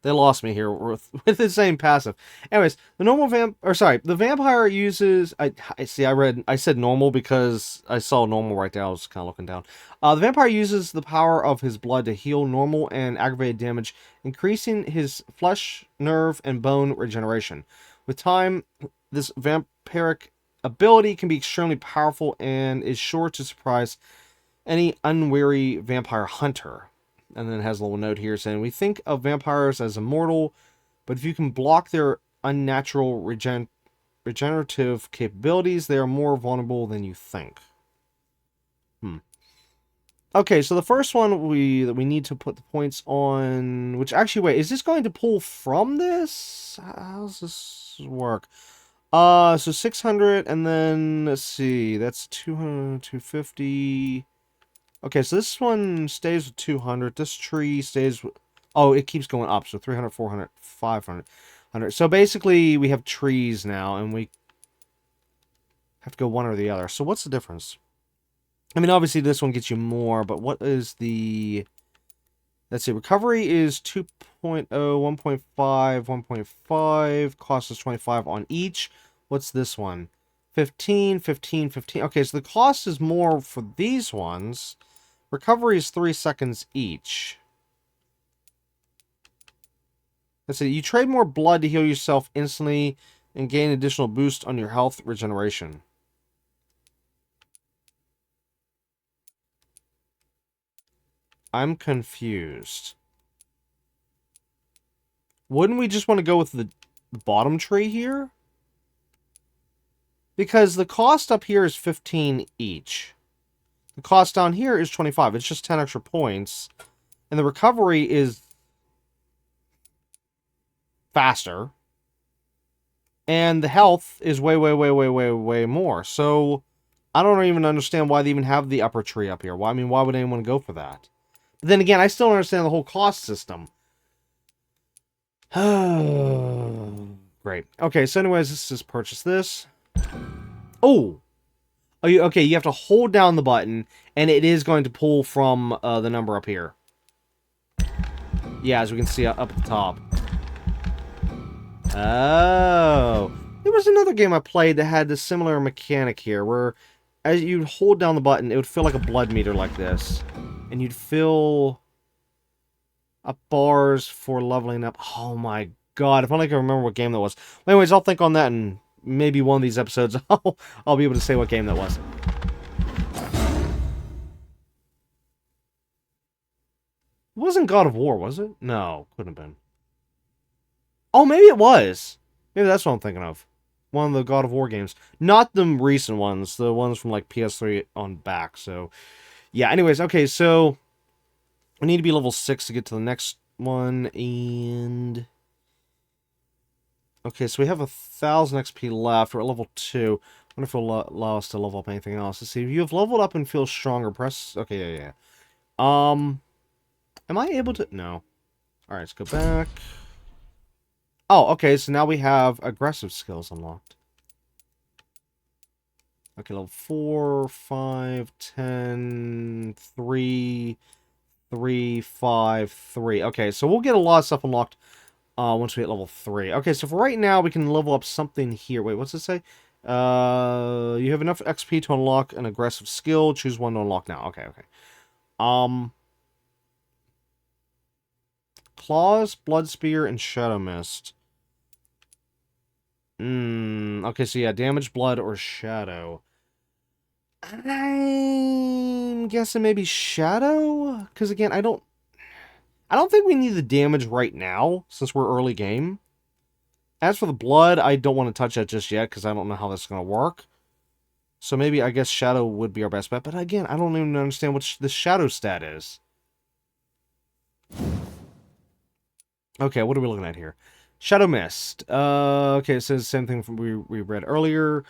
They lost me here with the same passive. Anyways, the vampire uses... I said normal because I saw normal right there. I was kind of looking down. The vampire uses the power of his blood to heal normal and aggravated damage, increasing his flesh, nerve, and bone regeneration. With time, this vampiric ability can be extremely powerful and is sure to surprise any unwary vampire hunter. And then it has a little note here saying, we think of vampires as immortal, but if you can block their unnatural regenerative capabilities, they are more vulnerable than you think. Okay, so the first one that we need to put the points on, which actually, wait, is this going to pull from this? How does this work? So 600, and then, let's see, that's 200, 250... Okay, so this one stays with 200. This tree stays with... Oh, it keeps going up. So 300, 400, 500, 100. So basically, we have trees now, and we have to go one or the other. So what's the difference? I mean, obviously, this one gets you more, but what is the... Let's see, recovery is 2.0, 1.5, 1.5. Cost is 25 on each. What's this one? 15, 15, 15. Okay, so the cost is more for these ones. Recovery is 3 seconds each. Let's see, you trade more blood to heal yourself instantly and gain additional boost on your health regeneration. I'm confused. Wouldn't we just want to go with the bottom tree here? Because the cost up here is 15 each. The cost down here is 25. It's just 10 extra points. And the recovery is faster. And the health is way more. So, I don't even understand why they even have the upper tree up here. Why would anyone go for that? But then again, I still don't understand the whole cost system. Great. Okay, so anyways, let's just purchase this. Oh! Okay, you have to hold down the button, and it is going to pull from the number up here. Yeah, as we can see up at the top. Oh. There was another game I played that had this similar mechanic here, where as you'd hold down the button, it would feel like a blood meter like this. And you'd fill up bars for leveling up. Oh my god, if only I can remember what game that was. Well, anyways, I'll think on that, and maybe one of these episodes I'll be able to say what game that was. It wasn't God of War, was it? No, couldn't have been. Oh, maybe it was. Maybe that's what I'm thinking of. One of the God of War games. Not the recent ones. The ones from, like, PS3 on back. So, yeah. Anyways, okay, so we need to be level 6 to get to the next one. And okay, so we have 1,000 XP left. We're at level 2. I wonder if it'll allow us to level up anything else. Let's see. If you have leveled up and feel stronger, press... Okay, yeah. Am I able to... No. Alright, let's go back. Oh, okay, so now we have aggressive skills unlocked. Okay, level 4, 5, 10, 3, 3, 5, 3. Okay, so we'll get a lot of stuff unlocked once we hit level 3. Okay, so for right now, we can level up something here. Wait, what's it say? You have enough XP to unlock an aggressive skill. Choose one to unlock now. Okay. Claws, Blood Spear, and Shadow Mist. Okay, so yeah, damage, blood, or shadow. I'm guessing maybe shadow? Because again, I don't think we need the damage right now, since we're early game. As for the blood, I don't want to touch that just yet, because I don't know how that's going to work. So maybe, I guess, shadow would be our best bet. But again, I don't even understand what the shadow stat is. Okay, what are we looking at here? Shadow Mist. Okay, it says the same thing from we read earlier.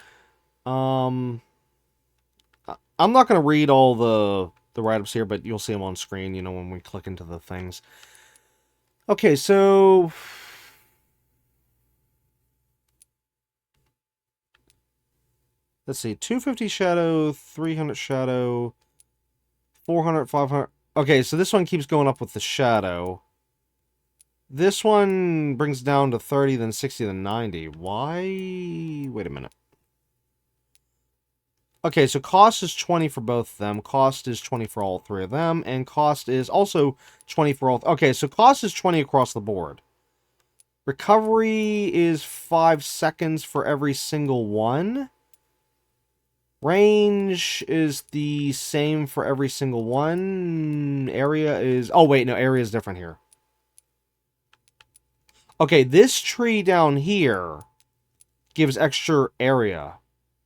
I'm not going to read all the write-ups here, but you'll see them on screen, you know, when we click into the things. Okay, so... Let's see, 250 shadow, 300 shadow, 400, 500... Okay, so this one keeps going up with the shadow. This one brings down to 30, then 60, then 90. Why? Wait a minute. Okay, so cost is 20 for both of them. Cost is 20 for all three of them. And cost is also 20 for all... Okay, so cost is 20 across the board. Recovery is 5 seconds for every single one. Range is the same for every single one. Area is... Oh, wait, no, area is different here. Okay, this tree down here gives extra area,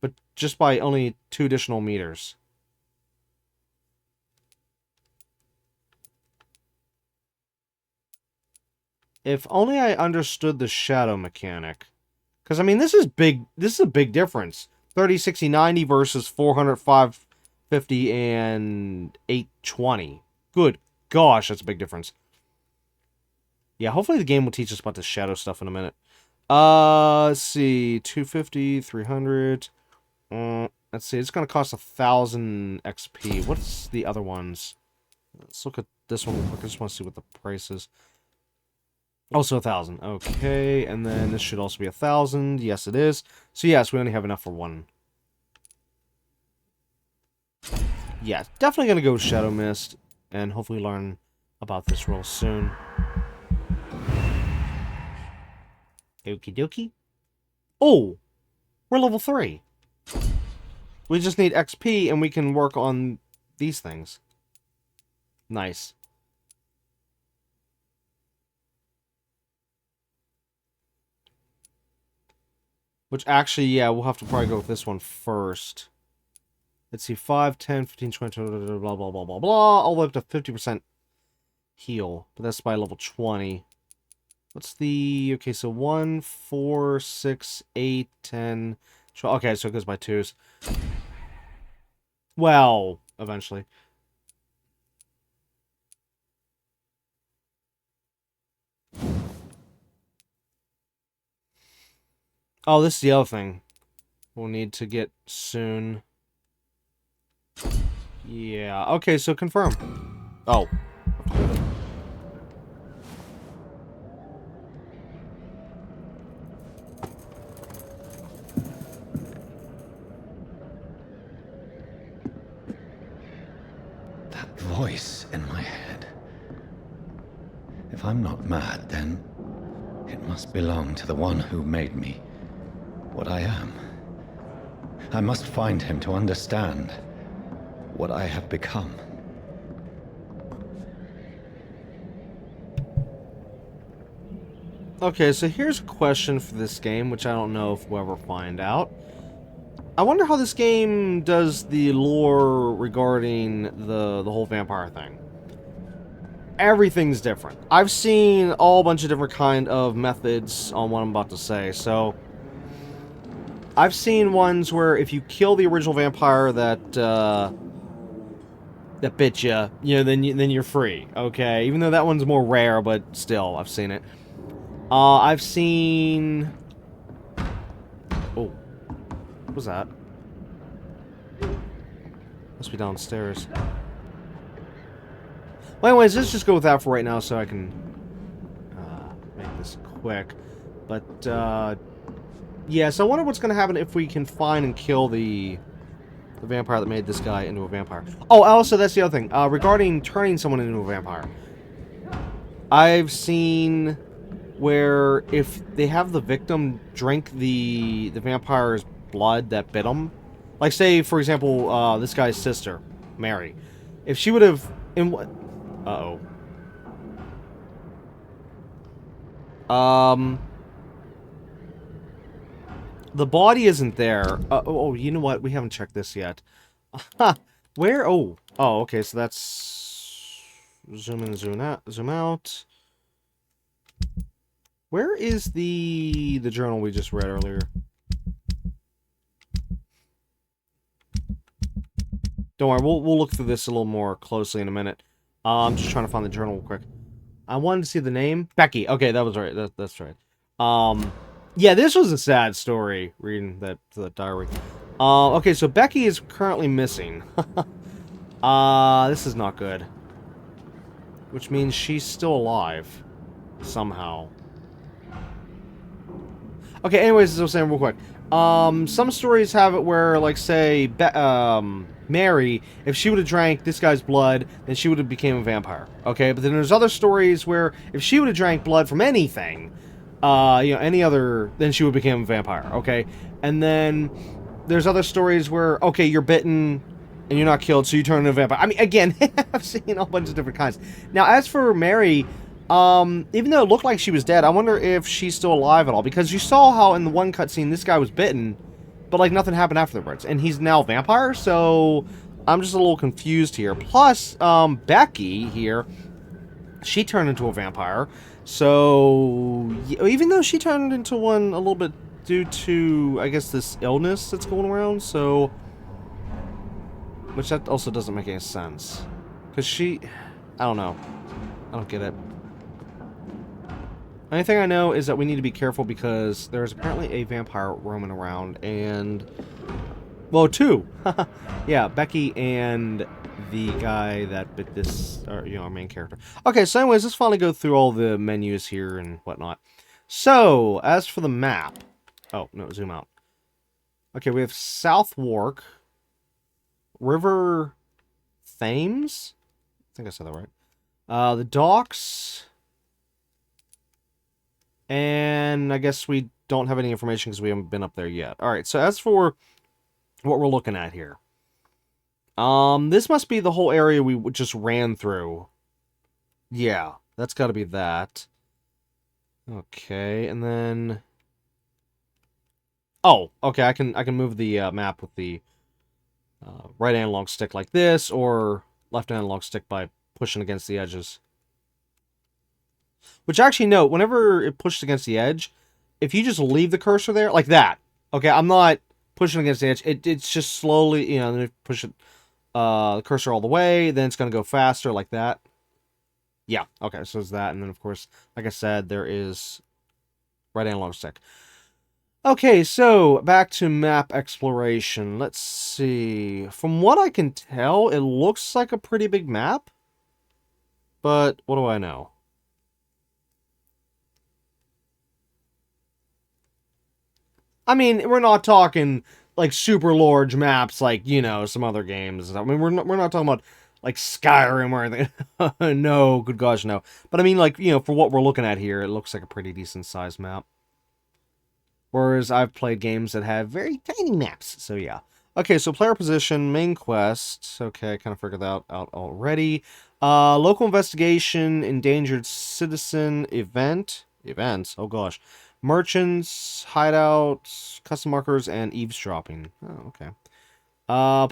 but just by only 2 additional meters. If only I understood the shadow mechanic. Because, I mean, this is big. This is a big difference. 30, 60, 90 versus 400, 550, and 820. Good gosh, that's a big difference. Yeah, hopefully the game will teach us about the shadow stuff in a minute. Let's see. 250, 300. Let's see. It's going to cost 1,000 XP. What's the other ones? Let's look at this one real quick. I just want to see what the price is. Also 1,000. Okay, and then this should also be 1,000. Yes, it is. So yes, we only have enough for one. Yeah, definitely going to go with Shadow Mist, and hopefully learn about this real soon. Okie dokie. Oh! We're level 3. We just need XP, and we can work on these things. Nice. Which actually, yeah, we'll have to probably go with this one first. Let's see, 5, 10, 15, 20, blah, blah, blah, blah, blah, all the way up to 50% heal. But that's by level 20. What's the... Okay, so 1, 4, 6, 8, 10, 12. Okay, so it goes by 2s. Well, eventually. Oh, this is the other thing we'll need to get soon. Yeah, okay, so confirm. Oh. That voice in my head. If I'm not mad, then it must belong to the one who made me what I am. I must find him to understand what I have become. Okay, so here's a question for this game, which I don't know if we'll ever find out. I wonder how this game does the lore regarding the whole vampire thing. Everything's different. I've seen a whole bunch of different kind of methods on what I'm about to say, so... I've seen ones where if you kill the original vampire that bit you, then you're free. Okay, even though that one's more rare, but still, I've seen it. I've seen. Oh, what was that? Must be downstairs. Well, anyways, let's just go with that for right now, so I can make this quick. But yeah, so I wonder what's going to happen if we can find and kill the vampire that made this guy into a vampire. Oh, also, that's the other thing. Regarding turning someone into a vampire. I've seen where if they have the victim drink the vampire's blood that bit him. Like, say, for example, this guy's sister, Mary. If she would have... Uh-oh. The body isn't there. Oh, you know what? We haven't checked this yet. Where? Oh. Oh, okay, so that's... Zoom in, zoom out. Where is the journal we just read earlier? Don't worry, we'll look through this a little more closely in a minute. I'm just trying to find the journal real quick. I wanted to see the name. Becky. Okay, that was right. That's right. Yeah, this was a sad story, reading that diary. Okay, so Becky is currently missing. This is not good. Which means she's still alive. Somehow. Okay, anyways, as I was saying real quick. Some stories have it where, like, say, Mary, if she would have drank this guy's blood, then she would have became a vampire. Okay, but then there's other stories where if she would have drank blood from anything, any other, then she would become a vampire. Okay, and then there's other stories where, okay, you're bitten and you're not killed, so you turn into a vampire. I mean, again, I've seen a bunch of different kinds. Now, as for Mary, even though it looked like she was dead, I wonder if she's still alive at all, because you saw how in the one cutscene this guy was bitten, but, like, nothing happened afterwards, and he's now a vampire, so I'm just a little confused here. Plus, Becky here, she turned into a vampire, so even though she turned into one a little bit due to, I guess, this illness that's going around, so... Which that also doesn't make any sense. Because she... I don't know. I don't get it. The only thing I know is that we need to be careful because there's apparently a vampire roaming around, and... Well, two! Yeah, Becky and the guy that bit this... Or, our main character. Okay, so anyways, let's finally go through all the menus here and whatnot. So, as for the map... Oh, no, zoom out. Okay, we have Southwark... River Thames? I think I said that right. The docks. And I guess we don't have any information because we haven't been up there yet. Alright, so as for what we're looking at here. This must be the whole area we just ran through. Yeah, that's got to be that. Okay, and then... Oh, okay, I can move the map with the... right analog stick like this, or left analog stick by pushing against the edges. Which actually, note, whenever it pushes against the edge, if you just leave the cursor there, like that, okay, I'm not pushing against the edge, it's just slowly, then push it, the cursor all the way, then it's going to go faster, like that. Yeah, okay, so it's that, and then, of course, like I said, there is right analog stick. Okay, so back to map exploration. Let's see. From what I can tell, it looks like a pretty big map. But what do I know? I mean, we're not talking like super large maps like, you know, some other games. I mean, we're not talking about like Skyrim or anything. No, good gosh, no. But I mean, like, you know, for what we're looking at here, it looks like a pretty decent sized map. Whereas I've played games that have very tiny maps. So yeah. Okay, so player position, main quest. Okay, I kind of figured that out already. Local investigation, endangered citizen, events. Oh gosh. Merchants, hideouts, custom markers, and eavesdropping. Oh, okay.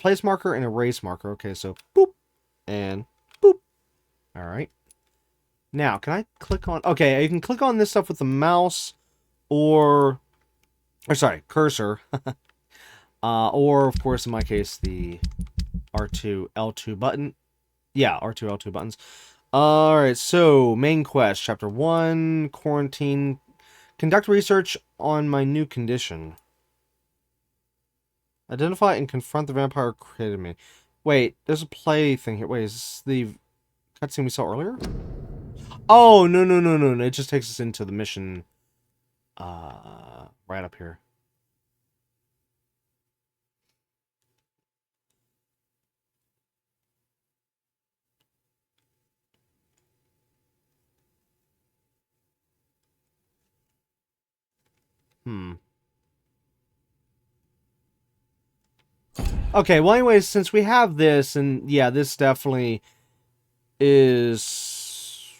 Place marker and erase marker. Okay, so boop and boop. All right. Now, can I click on... Okay, you can click on this stuff with the mouse or sorry, cursor. Or, of course, in my case, the R2, L2 button. Yeah, R2, L2 buttons. Alright, so, main quest, Chapter 1, Quarantine. Conduct research on my new condition. Identify and confront the vampire who created me. Wait, there's a play thing here. Wait, is this the cutscene we saw earlier? Oh, no. It just takes us into the mission, right up here. Okay, well, anyways, since we have this, and yeah, this definitely is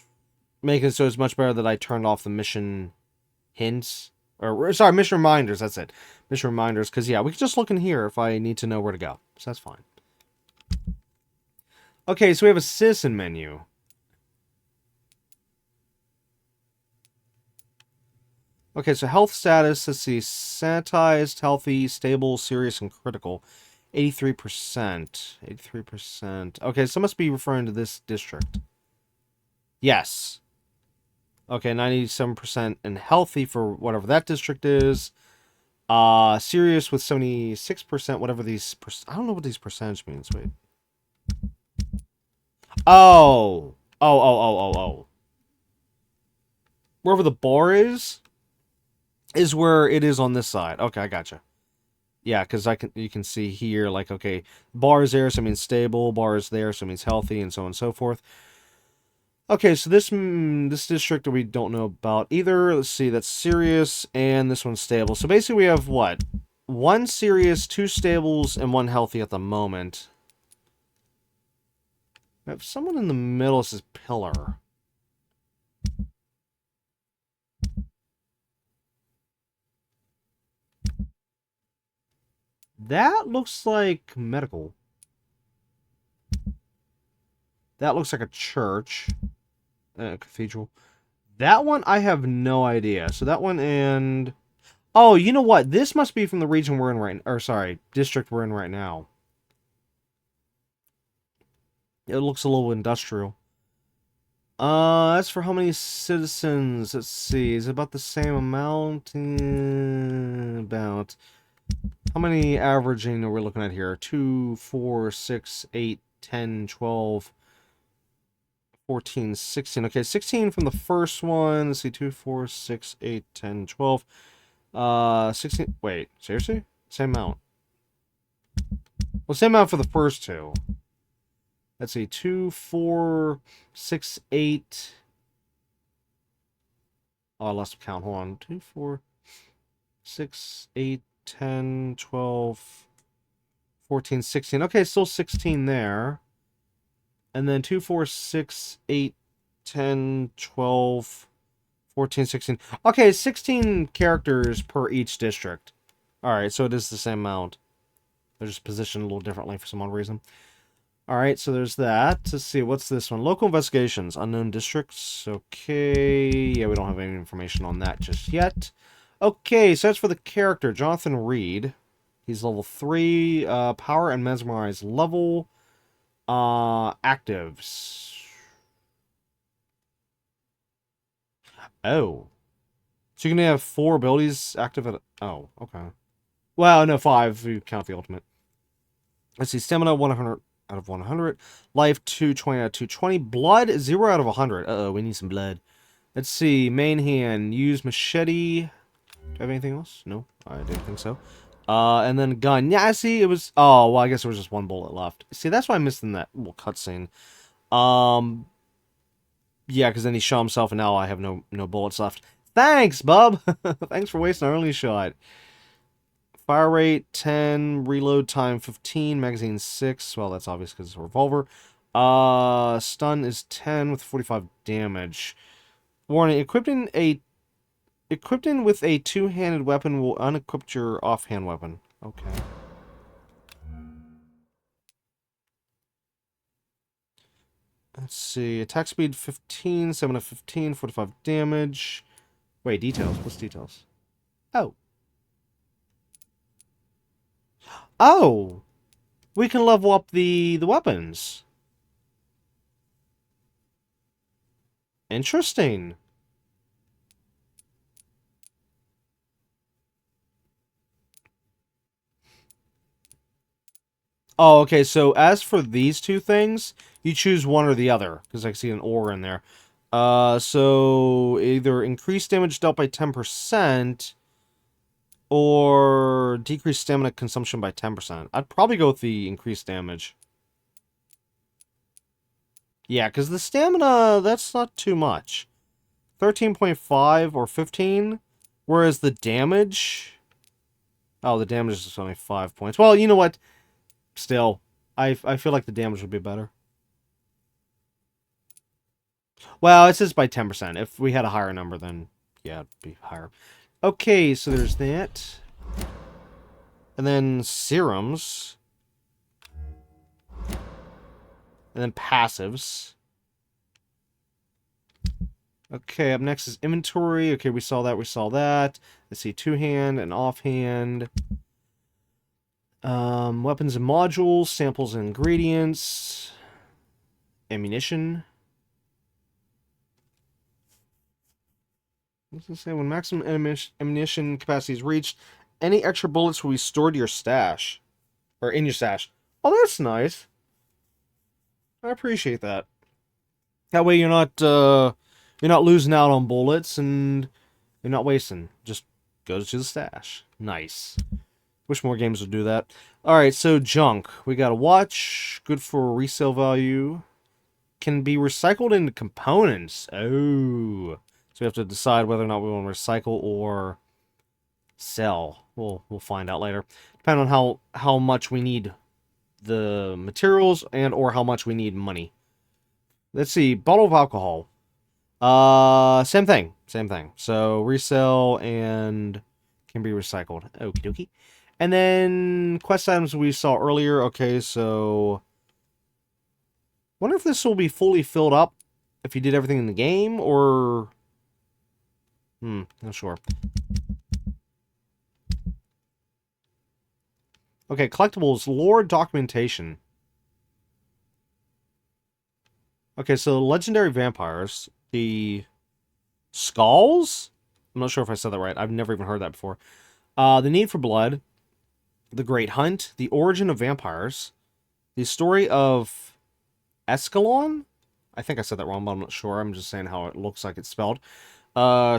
making it so it's much better that I turned off the mission hints. Or, sorry, mission reminders, that's it. Mission reminders, because, yeah, we can just look in here if I need to know where to go. So that's fine. Okay, so we have a citizen menu. Okay, so health status, let's see, sanitized, healthy, stable, serious, and critical. 83%. 83%. Okay, so it must be referring to this district. Yes. Okay, 97% and healthy for whatever that district is. Serious with 76%, whatever these... I don't know what these percentage means, wait. Oh. Oh. Wherever the bar is where it is on this side. Okay, I gotcha. Yeah, because you can see here, like, okay, bar is there, so it means stable, bar is there, so it means healthy, and so on and so forth. Okay, so this district that we don't know about either, let's see, that's serious, and this one's stable. So basically we have, what? 1 serious, 2 stables, and 1 healthy at the moment. We have someone in the middle, this is pillar. That looks like medical. That looks like a church. Cathedral. That one, I have no idea. So that one and... Oh, you know what? This must be from the region we're in right... Or, sorry, district we're in right now. It looks a little industrial. As for how many citizens, let's see. Is it about the same amount? About... How many averaging are we looking at here? 2, 4, 6, 8, 10, 12, 14, 16. Okay, 16 from the first one. Let's see, 2, 4, 6, 8, 10, 12. 16. Wait, seriously? Same amount. Well, same amount for the first two. Let's see, 2, 4, 6, 8. Oh, I lost count. Hold on. 2, 4, 6, 8, 10, 12, 14, 16. Okay, still 16 there. And then 2, 4, 6, 8, 10, 12, 14, 16. Okay, 16 characters per each district. Alright, so it is the same amount. They're just positioned a little differently for some odd reason. Alright, so there's that. Let's see, what's this one? Local investigations, unknown districts. Okay, yeah, we don't have any information on that just yet. Okay, so that's for the character, Jonathan Reed. He's level 3, power and mesmerize level. Actives. Oh. So you can have 4 abilities active at... Oh, okay. Well, no, 5 if you count the ultimate. Let's see. Stamina, 100 out of 100. Life, 220 out of 220. Blood, 0 out of 100. Uh-oh, we need some blood. Let's see. Main hand. Use machete. Do I have anything else? No, I didn't think so. And then gun. Yeah, I see. It was... Oh, well, I guess there was just 1 bullet left. See, that's why I missed in that little cutscene. Yeah, because then he shot himself, and now I have no bullets left. Thanks, bub! Thanks for wasting our only shot. Fire rate, 10. Reload time, 15. Magazine, 6. Well, that's obvious because it's a revolver. Stun is 10 with 45 damage. Warning, equipped in with a two-handed weapon will unequip your offhand weapon. Okay. Let's see. Attack speed 15, 7 of 15, 45 damage. Wait, details. What's details? Oh. Oh! We can level up the weapons. Interesting. Oh, okay, so as for these two things, you choose one or the other, because I see an or in there. So either increase damage dealt by 10%, or decrease stamina consumption by 10%. I'd probably go with the increased damage. Yeah, because the stamina, that's not too much. 13.5 or 15, whereas the damage... Oh, the damage is only 5 points. Well, you know what? Still, I feel like the damage would be better. Well, it says by 10%. If we had a higher number, then yeah, it'd be higher. Okay, so there's that. And then serums. And then passives. Okay, up next is inventory. Okay, we saw that, we saw that. Let's see, two-hand and offhand. Weapons and modules, samples and ingredients, ammunition. What's it say? When maximum ammunition capacity is reached, any extra bullets will be stored to your stash. Or in your stash. Oh, that's nice. I appreciate that. That way you're not losing out on bullets and you're not wasting. Just goes to the stash. Nice. Wish more games would do that. Alright, so junk. We got a watch. Good for resale value. Can be recycled into components. Oh. So we have to decide whether or not we want to recycle or sell. We'll find out later. Depending on how much we need the materials and or how much we need money. Let's see. Bottle of alcohol. Same thing. Same thing. So resell and can be recycled. Okie dokie. And then quest items we saw earlier. Okay, so wonder if this will be fully filled up if you did everything in the game, or not sure. Okay, collectibles, lore documentation. Okay, so legendary vampires, the skulls? I'm not sure if I said that right. I've never even heard that before. The need for blood. The Great Hunt, The Origin of Vampires, The Story of Escalon? I think I said that wrong, but I'm not sure. I'm just saying how it looks like it's spelled.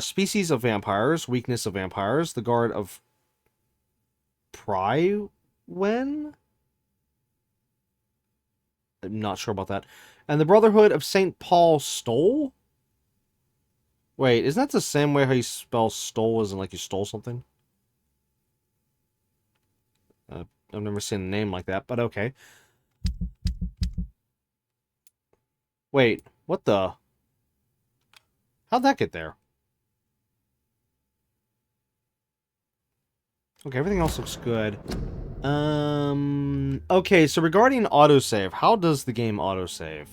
Species of Vampires, Weakness of Vampires, The Guard of Prywen? I'm not sure about that. And The Brotherhood of St. Paul Stole? Wait, isn't that the same way how you spell stole as in like you stole something? I've never seen a name like that, but okay. Wait, what the? How'd that get there? Okay, everything else looks good. Okay, so regarding autosave, how does the game autosave?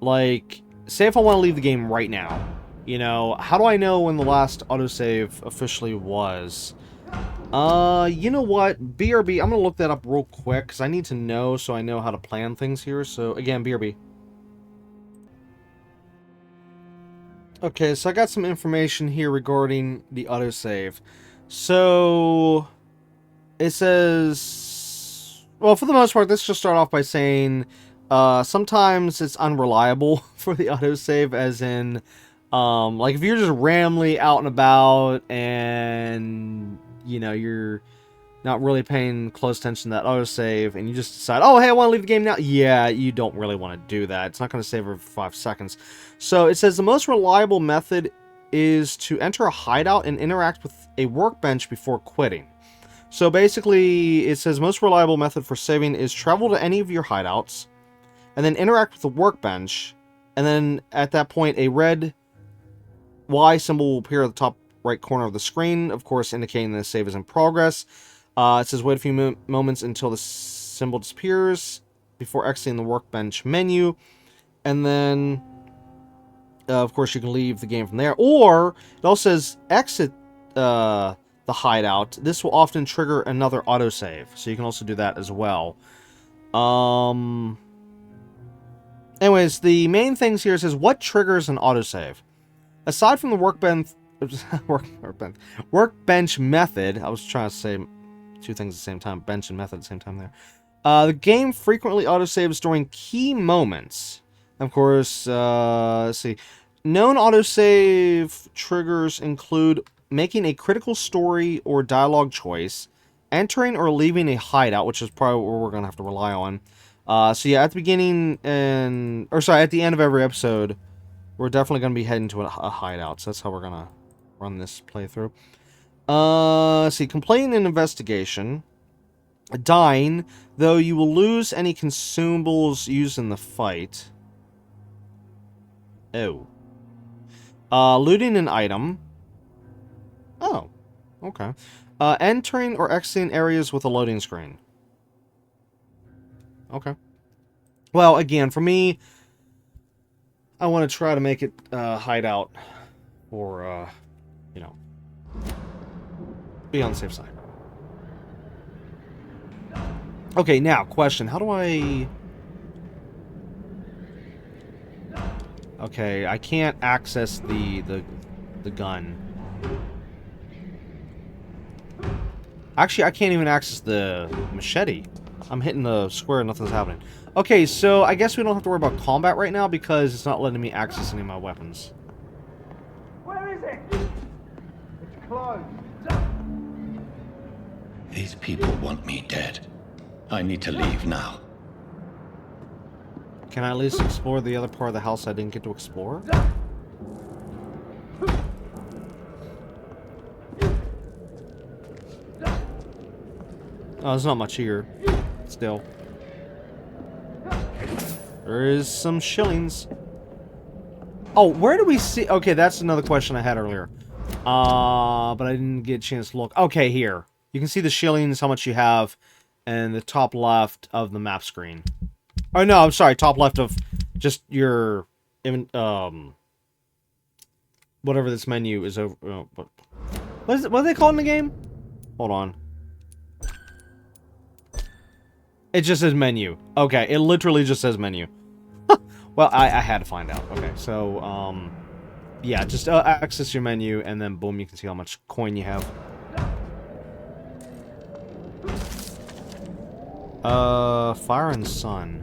Like, say if I want to leave the game right now, you know, how do I know when the last autosave officially was? You know what? BRB, I'm gonna look that up real quick, because I need to know so I know how to plan things here. So, again, BRB. Okay, so I got some information here regarding the autosave. So it says, well, for the most part, let's just start off by saying sometimes it's unreliable for the autosave, as in, like if you're just randomly out and about and, you know, you're not really paying close attention to that autosave, and you just decide, oh, hey, I want to leave the game now. Yeah, you don't really want to do that. It's not going to save every 5 seconds. So it says the most reliable method is to enter a hideout and interact with a workbench before quitting. So basically, it says most reliable method for saving is travel to any of your hideouts, and then interact with the workbench, and then at that point, a red Y symbol will appear at the top right corner of the screen, of course, indicating the save is in progress. It says wait a few moments until the symbol disappears before exiting the workbench menu, and then, of course, you can leave the game from there. Or it also says exit the hideout. This will often trigger another autosave, so you can also do that as well. Anyways, the main things here says what triggers an autosave. Aside from the workbench method, I was trying to say two things at the same time, bench and method at the same time there. The game frequently autosaves during key moments. Of course, let's see. Known autosave triggers include making a critical story or dialogue choice, entering or leaving a hideout, which is probably what we're going to have to rely on. So yeah, at the beginning at the end of every episode, we're definitely going to be heading to a hideout. So that's how we're going to run this playthrough. Let's see, completing an investigation. Dying, though you will lose any consumables used in the fight. Oh. Looting an item. Oh. Okay. Entering or exiting areas with a loading screen. Okay. Well, again, for me, I want to try to make it hideout or, you know, be on the safe side. Okay, now, question. How do I... Okay, I can't access the gun. Actually, I can't even access the machete. I'm hitting the square and nothing's happening. Okay, so I guess we don't have to worry about combat right now because it's not letting me access any of my weapons. Where is it? It's closed. These people want me dead. I need to leave now. Can I at least explore the other part of the house I didn't get to explore? Oh, there's not much here. Still. There is some shillings. Oh, where do we see... Okay, that's another question I had earlier. But I didn't get a chance to look. Okay, here. You can see the shillings, how much you have, and the top left of the map screen. Oh, no, I'm sorry. Top left of just your... whatever this menu is over... what are they calling the game? Hold on. It just says menu. Okay, it literally just says menu. Well, I had to find out. Okay, so, yeah, just access your menu, and then boom, you can see how much coin you have. Fire and Sun.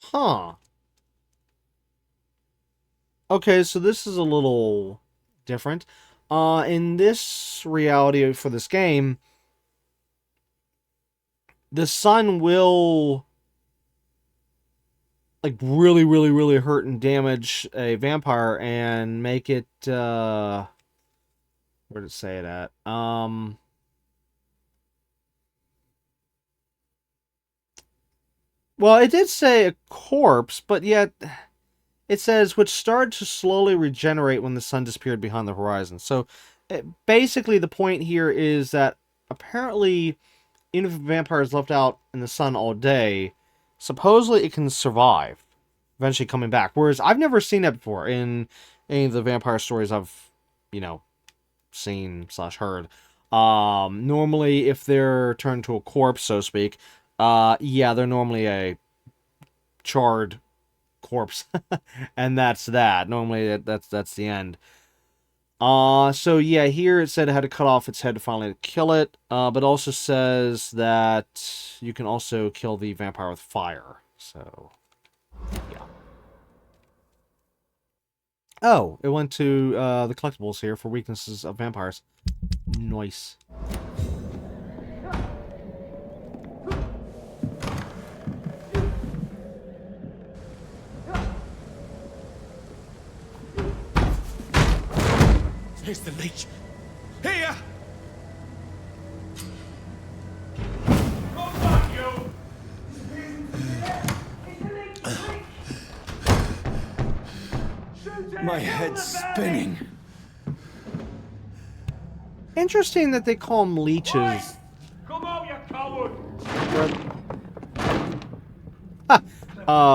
Huh. Okay, so this is a little different. In this reality for this game, the sun will like really, really, really hurt and damage a vampire and make it where did it say it at? Well, it did say a corpse, but yet it says which started to slowly regenerate when the sun disappeared behind the horizon. So basically the point here is that apparently even if a vampire is left out in the sun all day, supposedly it can survive, eventually coming back. Whereas I've never seen that before in any of the vampire stories I've, seen / heard. Normally, if they're turned to a corpse, so to speak, yeah, they're normally a charred corpse, and that's that. Normally, that's the end. So yeah, here it said it had to cut off its head to finally kill it, but also says that you can also kill the vampire with fire. So, yeah. Oh, it went to the collectibles here for weaknesses of vampires. Nice. Here's the leech. Here! My head's spinning. Interesting that they call them leeches. Come on, you coward!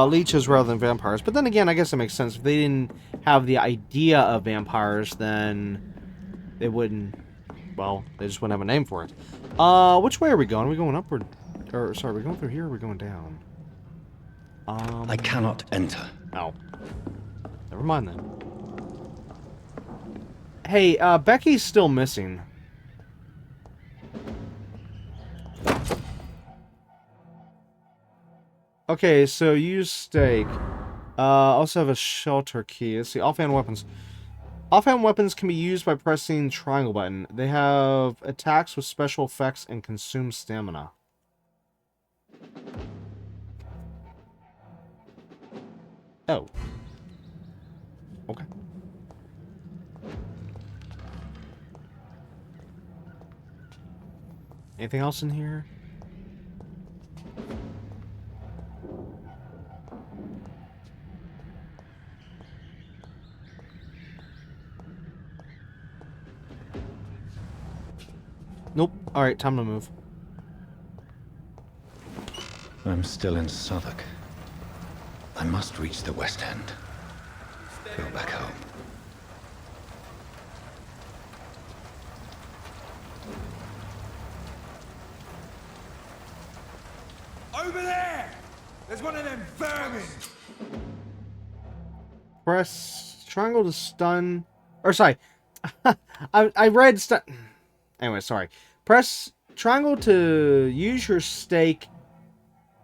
Leeches rather than vampires. But then again, I guess it makes sense. If they didn't have the idea of vampires, then they wouldn't... Well, they just wouldn't have a name for it. Which way are we going? Are we going upward? Or, sorry, are we going through here or are we going down? I cannot enter. Oh. Never mind then. Hey, Becky's still missing. Okay, so use stake. Also have a shelter key. Let's see, offhand weapons. Offhand weapons can be used by pressing triangle button. They have attacks with special effects and consume stamina. Oh. Okay. Anything else in here? Nope. Alright, time to move. I'm still in Southwark. I must reach the West End. Go back home. Over there! There's one of them vermin! Press triangle to stun... Or, sorry. I read stun... Anyway, sorry. Press triangle to use your stake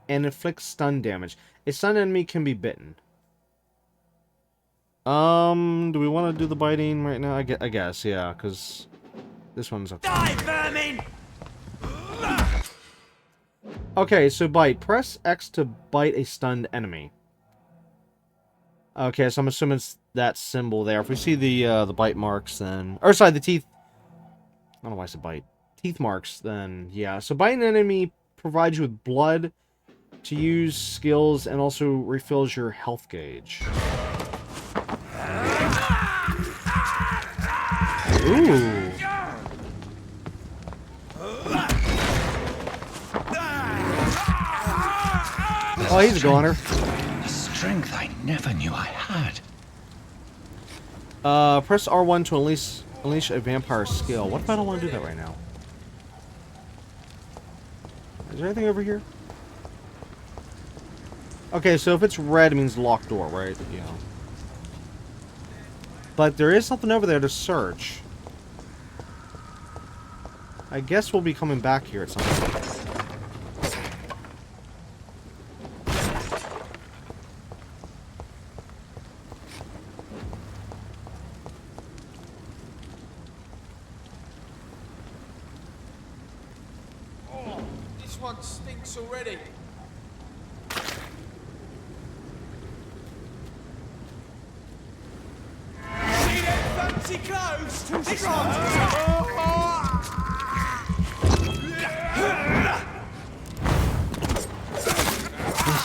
and inflict stun damage. A stunned enemy can be bitten. Do we want to do the biting right now? I guess, yeah, because this one's okay. Die, vermin! Okay, so bite. Press X to bite a stunned enemy. Okay, so I'm assuming it's that symbol there. If we see the bite marks, then... Or, sorry, the teeth... I don't know why I said bite. Teeth marks, then, yeah. So biting an enemy provides you with blood to use skills and also refills your health gauge. Ooh. Oh, he's a goner. A strength I never knew I had. Press R1 to unleash a vampire skill. What if I don't want to do that right now? Is there anything over here? Okay, so if it's red, it means locked door, right? Yeah. But there is something over there to search. I guess we'll be coming back here at some point. one stinks already. See them fancy clothes? This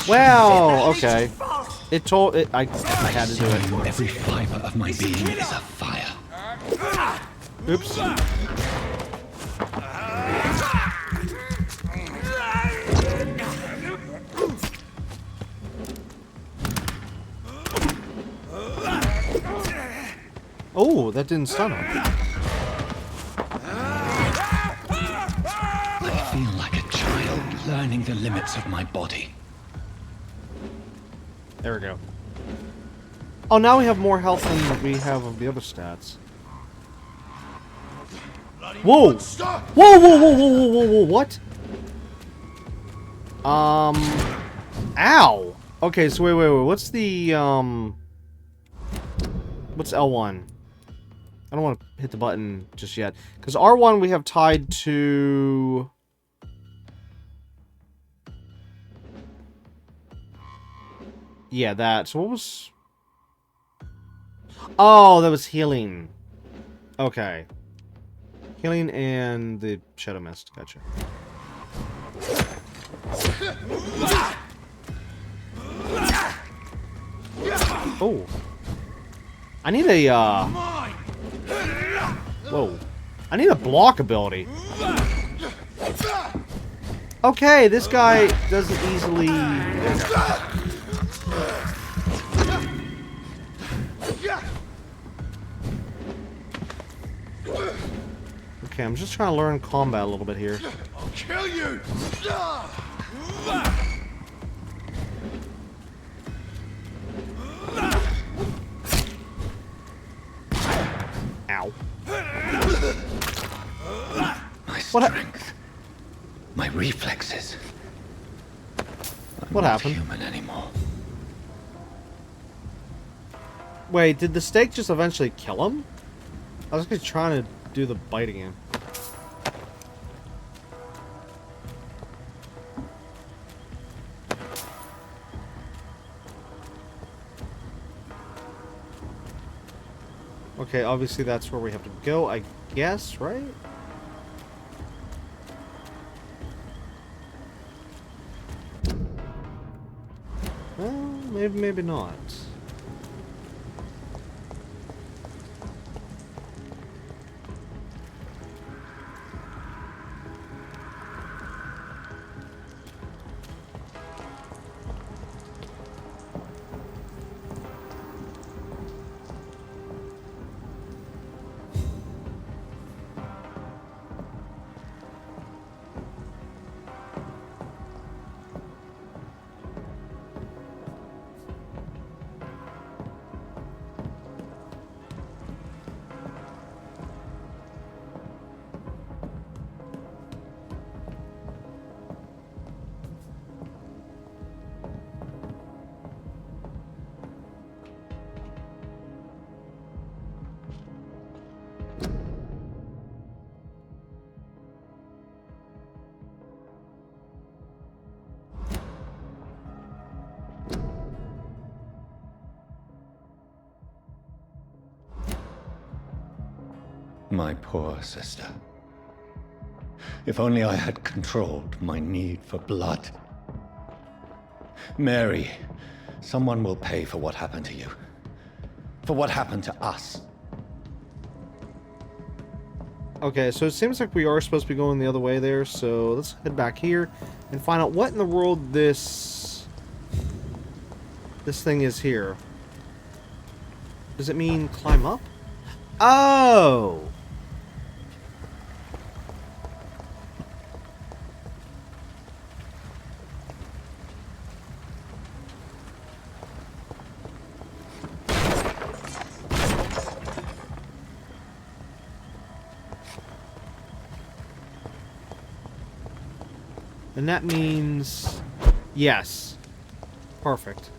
Well, okay. It told it. I had to do it. Every fiber of my being is afire. Oops. Oh, that didn't stun him. I feel like a child learning the limits of my body. There we go. Oh, now we have more health than we have of the other stats. Whoa! Whoa, whoa, whoa, whoa, whoa, whoa, whoa, what? Ow! Okay, so wait, what's the, what's L1? I don't want to hit the button just yet. Because R1 we have tied to... Yeah, that. So what was... Oh, that was healing. Okay. Healing and the Shadow Mist. Gotcha. Oh. I need a, Whoa. I need a block ability. Okay, this guy doesn't easily... Okay, I'm just trying to learn combat a little bit here. I'll kill you! Ow. My strength. My reflexes. What happened? I'm not human anymore. Wait, did the stake just eventually kill him? I was just trying to do the bite again. Okay, obviously that's where we have to go, I guess, right? Well, maybe not. My poor sister. If only I had controlled my need for blood. Mary, someone will pay for what happened to you. For what happened to us. Okay, so it seems like we are supposed to be going the other way there, so let's head back here and find out what in the world this thing is here. Does it mean climb up? Oh! And that means... yes. Perfect.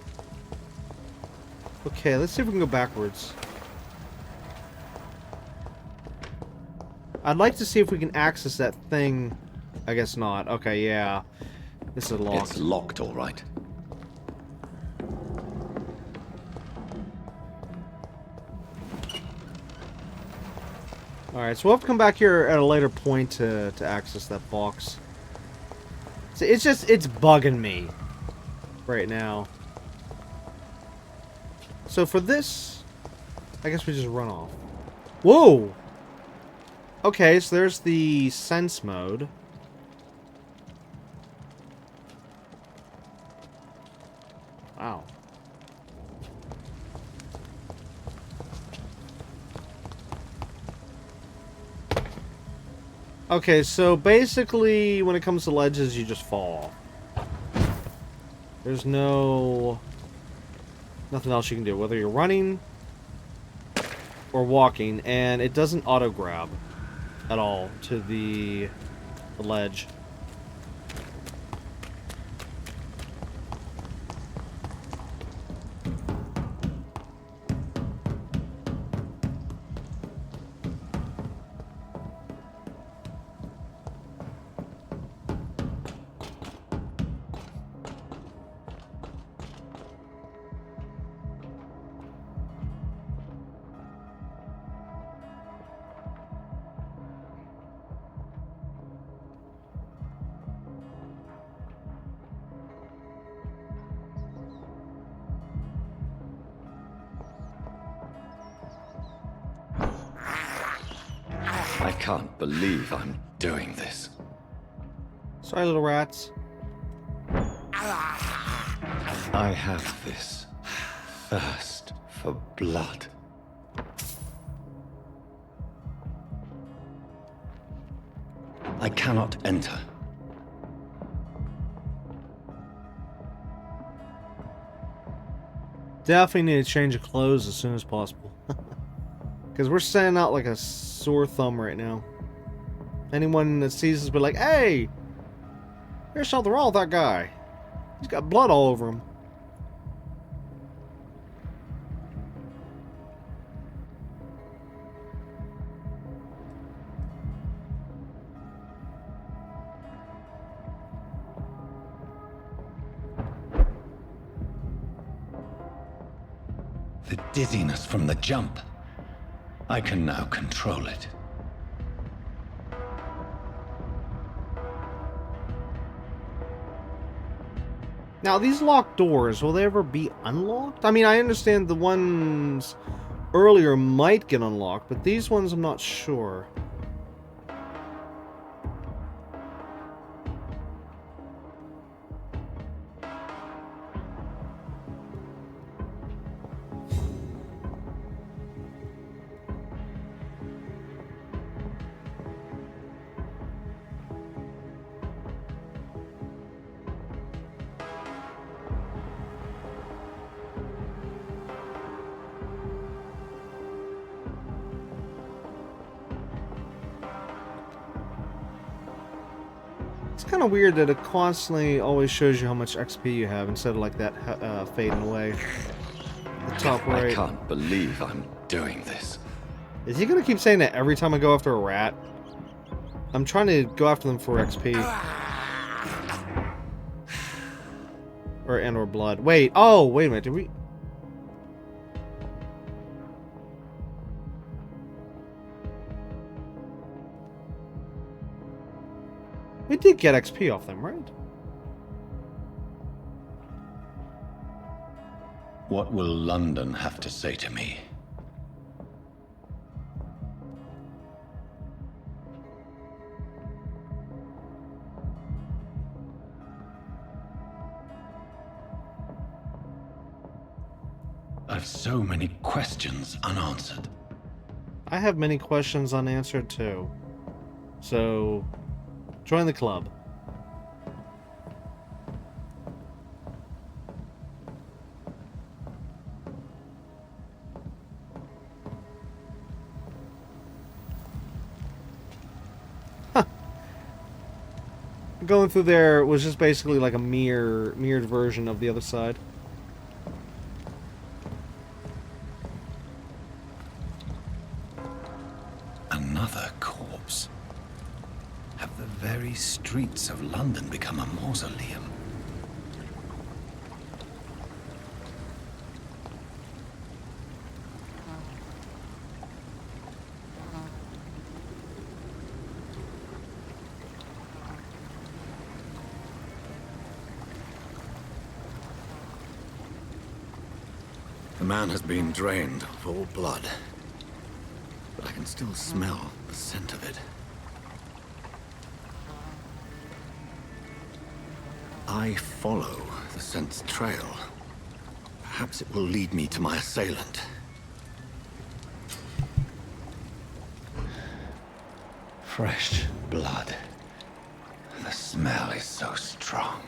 Okay, let's see if we can go backwards. I'd like to see if we can access that thing I guess not. Okay, yeah. This is locked. It's locked, all right. Alright, so we'll have to come back here at a later point to access that box. See, it's bugging me right now. So for this, I guess we just run off. Whoa! Okay, so there's the sense mode. Wow. Okay, so basically, when it comes to ledges, you just fall. There's nothing else you can do, whether you're running or walking, and it doesn't auto-grab at all to the ledge. I can't believe I'm doing this. Sorry, little rats. I have this thirst for blood. I cannot enter. Definitely need to change of clothes as soon as possible. Because we're sending out like a sore thumb right now. Anyone that sees us will be like, hey! There's something wrong with that guy. He's got blood all over him. The dizziness from the jump. I can now control it. Now, these locked doors, will they ever be unlocked? I mean, I understand the ones earlier might get unlocked, but these ones I'm not sure. It's kind of weird that it constantly always shows you how much XP you have instead of like that fading away. The top right. I can't believe I'm doing this. Is he gonna keep saying that every time I go after a rat? I'm trying to go after them for XP. Or blood. Wait, oh, wait a minute, did we... We did get XP off them, right? What will London have to say to me? I've so many questions unanswered. I have many questions unanswered too. So, join the club. Huh. Going through there was just basically like a mirrored version of the other side. Another corpse. Have the very these streets of London become a mausoleum? The man has been drained of all blood, but I can still smell the scent of it. I follow the scent's trail. Perhaps it will lead me to my assailant. Fresh blood. The smell is so strong.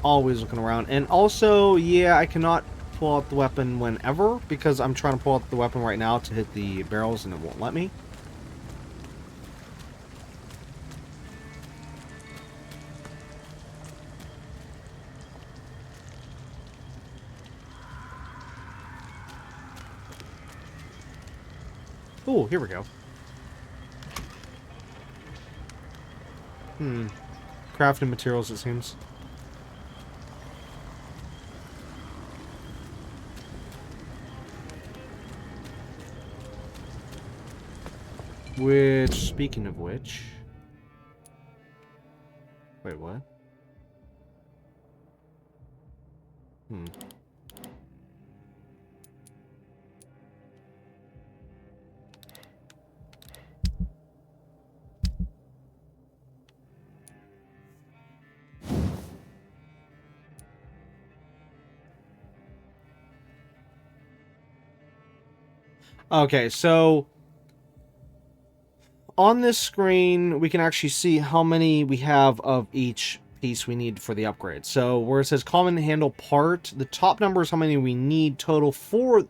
Always looking around. And also, yeah, I cannot pull out the weapon whenever, because I'm trying to pull out the weapon right now to hit the barrels and it won't let me. Oh, here we go. Crafting materials, it seems. Which, speaking of which... Wait, what? Okay, so on this screen, we can actually see how many we have of each piece we need for the upgrade. So where it says common handle part, the top number is how many we need total for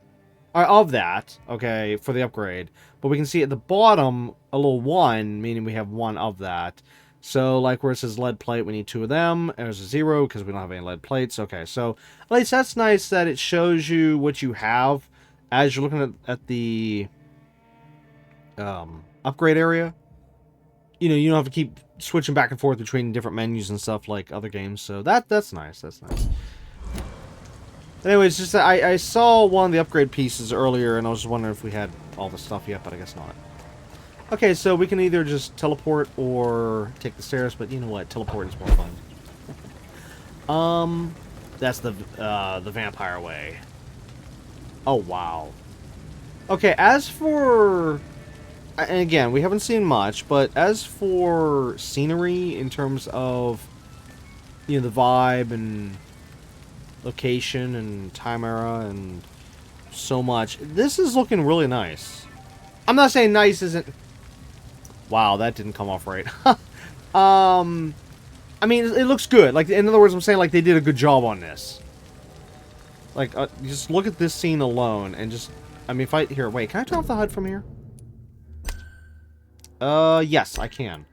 of that, okay, for the upgrade. But we can see at the bottom a little 1, meaning we have 1 of that. So like where it says lead plate, we need 2 of them. And there's a 0 because we don't have any lead plates. Okay, so at least that's nice that it shows you what you have as you're looking at the upgrade area. You know, you don't have to keep switching back and forth between different menus and stuff like other games. So that's nice. That's nice. Anyways, just that I saw one of the upgrade pieces earlier, and I was just wondering if we had all the stuff yet, but I guess not. Okay, so we can either just teleport or take the stairs, but you know what? Teleport is more fun. That's the vampire way. Oh, wow. Okay, as for... And again, we haven't seen much, but as for scenery in terms of, you know, the vibe and location and time era and so much, this is looking really nice. I'm not saying nice isn't... Wow, that didn't come off right. I mean, it looks good. Like, in other words, I'm saying, like, they did a good job on this. Like, just look at this scene alone, and just... I mean, if I... Here, wait, can I turn off the HUD from here? Yes, I can.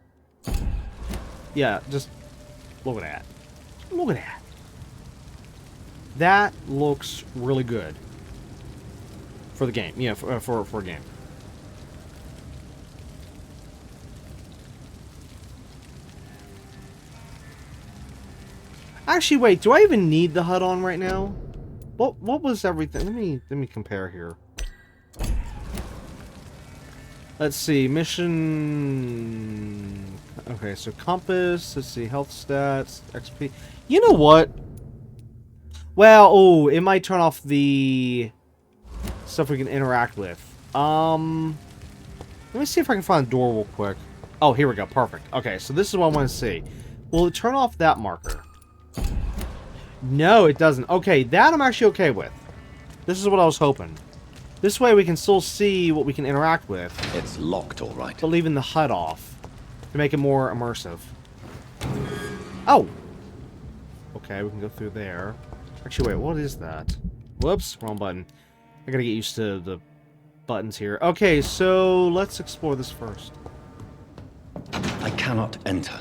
Yeah, just... Look at that. Look at that. That looks really good. For the game. Yeah, for a game. Actually, wait, do I even need the HUD on right now? What was everything? Let me compare here. Let's see, mission... Okay, so compass, let's see, health stats, XP. You know what? Well, oh, it might turn off the stuff we can interact with. Let me see if I can find a door real quick. Oh, here we go, perfect. Okay, so this is what I want to see. Will it turn off that marker? No, it doesn't. Okay, that I'm actually okay with. This is what I was hoping. This way we can still see what we can interact with. It's locked, all right. But leaving the HUD off to make it more immersive. Oh! Okay, we can go through there. Actually, wait, what is that? Whoops, wrong button. I gotta get used to the buttons here. Okay, so let's explore this first. I cannot enter.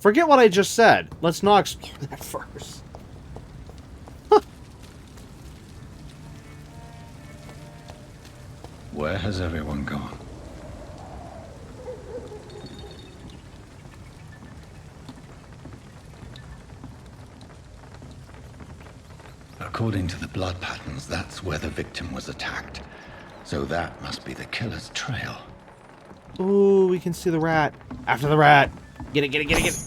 Forget what I just said. Let's not explore that first. Where has everyone gone? According to the blood patterns, that's where the victim was attacked. So that must be the killer's trail. Ooh, we can see the rat. After the rat. Get it, get it, get it, get it.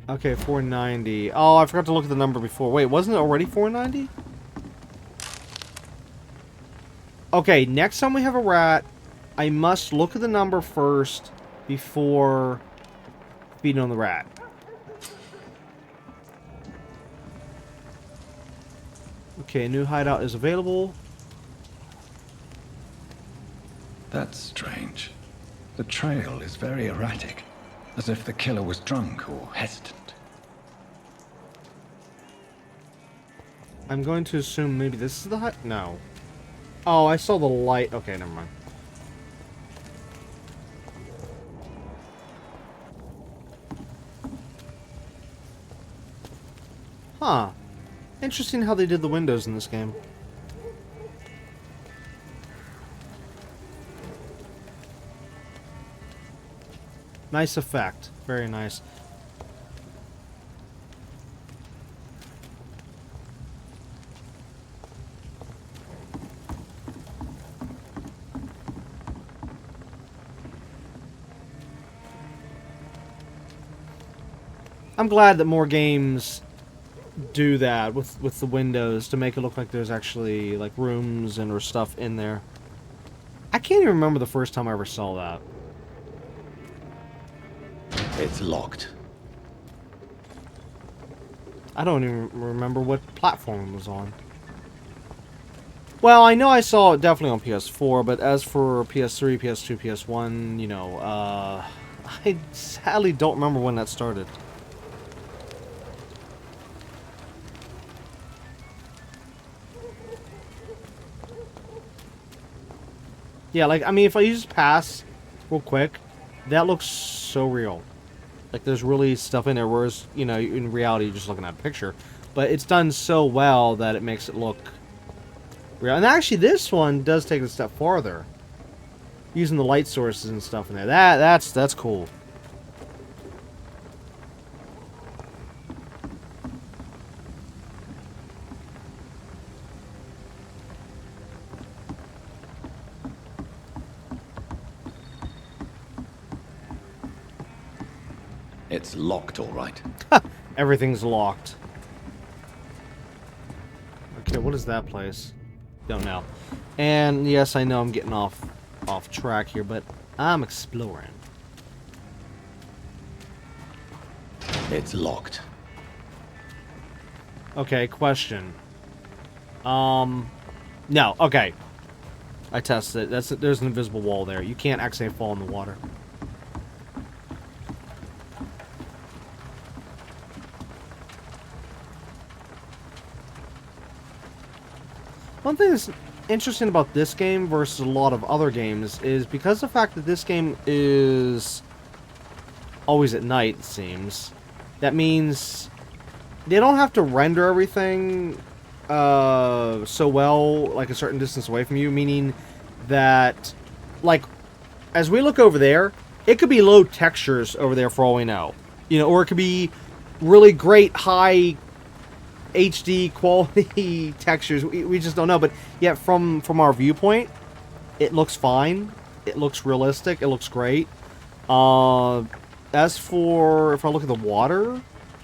Okay, 490. Oh, I forgot to look at the number before. Wait, wasn't it already 490? Okay, next time we have a rat, I must look at the number first before feeding on the rat. Okay, a new hideout is available. That's strange. The trail is very erratic, as if the killer was drunk or hesitant. I'm going to assume maybe this is the hut. No. Oh, I saw the light. Okay, never mind. Huh. Interesting how they did the windows in this game. Nice effect. Very nice. I'm glad that more games do that with the windows to make it look like there's actually like rooms and or stuff in there. I can't even remember the first time I ever saw that. It's locked. I don't even remember what platform it was on. Well, I know I saw it definitely on PS4, but as for PS3, PS2, PS1, you know, I sadly don't remember when that started. Yeah, like, I mean, if I use pass real quick, that looks so real. Like, there's really stuff in there, whereas, you know, in reality, you're just looking at a picture. But it's done so well that it makes it look real. And actually, this one does take it a step farther. Using the light sources and stuff in there. That's cool. It's locked, all right. Everything's locked. Okay, what is that place? Don't know. And yes, I know I'm getting off track here, but I'm exploring. It's locked. Okay, question. No, okay. I tested it. There's an invisible wall there. You can't actually fall in the water. One thing that's interesting about this game versus a lot of other games is because of the fact that this game is always at night, it seems. That means they don't have to render everything so well, like a certain distance away from you, meaning that, like, as we look over there, it could be low textures over there for all we know. You know, or it could be really great high HD quality textures. We just don't know, but yet from our viewpoint, it looks fine. It looks realistic. It looks great. As for if I look at the water,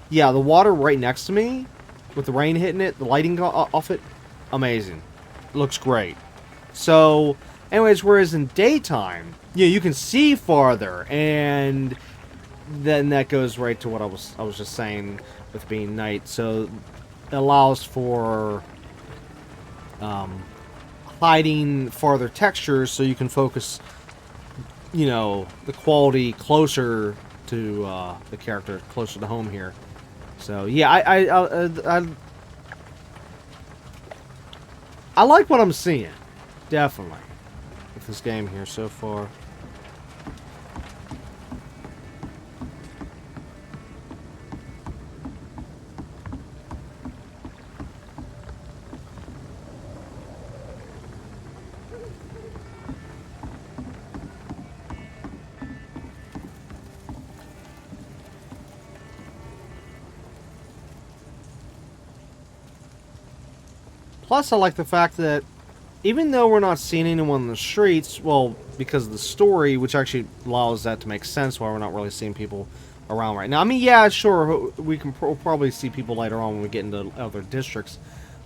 yeah, the water right next to me, with the rain hitting it, the lighting off it, amazing. It looks great. So, anyways, whereas in daytime, yeah, you can see farther, and then that goes right to what I was just saying with being night. So it allows for hiding farther textures, so you can focus, you know, the quality closer to the character, closer to home here. So yeah, I like what I'm seeing, definitely, with this game here so far. Plus, I like the fact that even though we're not seeing anyone in the streets, well, because of the story, which actually allows that to make sense why we're not really seeing people around right now. I mean, yeah, sure, we can probably see people later on when we get into other districts.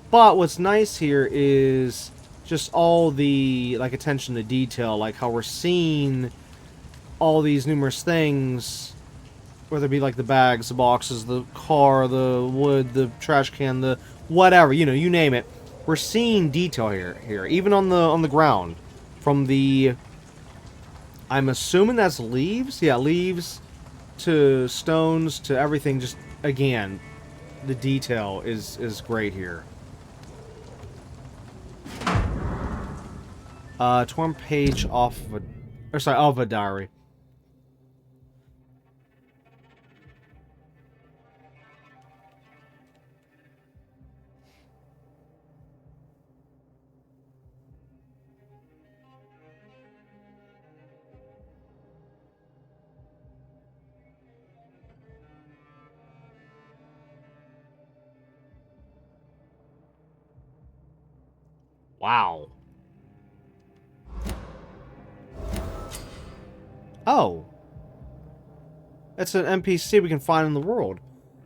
But what's nice here is just all the, like, attention to detail, like how we're seeing all these numerous things, whether it be like the bags, the boxes, the car, the wood, the trash can, the whatever, you know, you name it. We're seeing detail here, even on the ground, from the, I'm assuming that's leaves, yeah, leaves to stones to everything. Just again, the detail is great here. Torn page off of a, or sorry, of a diary. Wow. Oh. That's an NPC we can find in the world.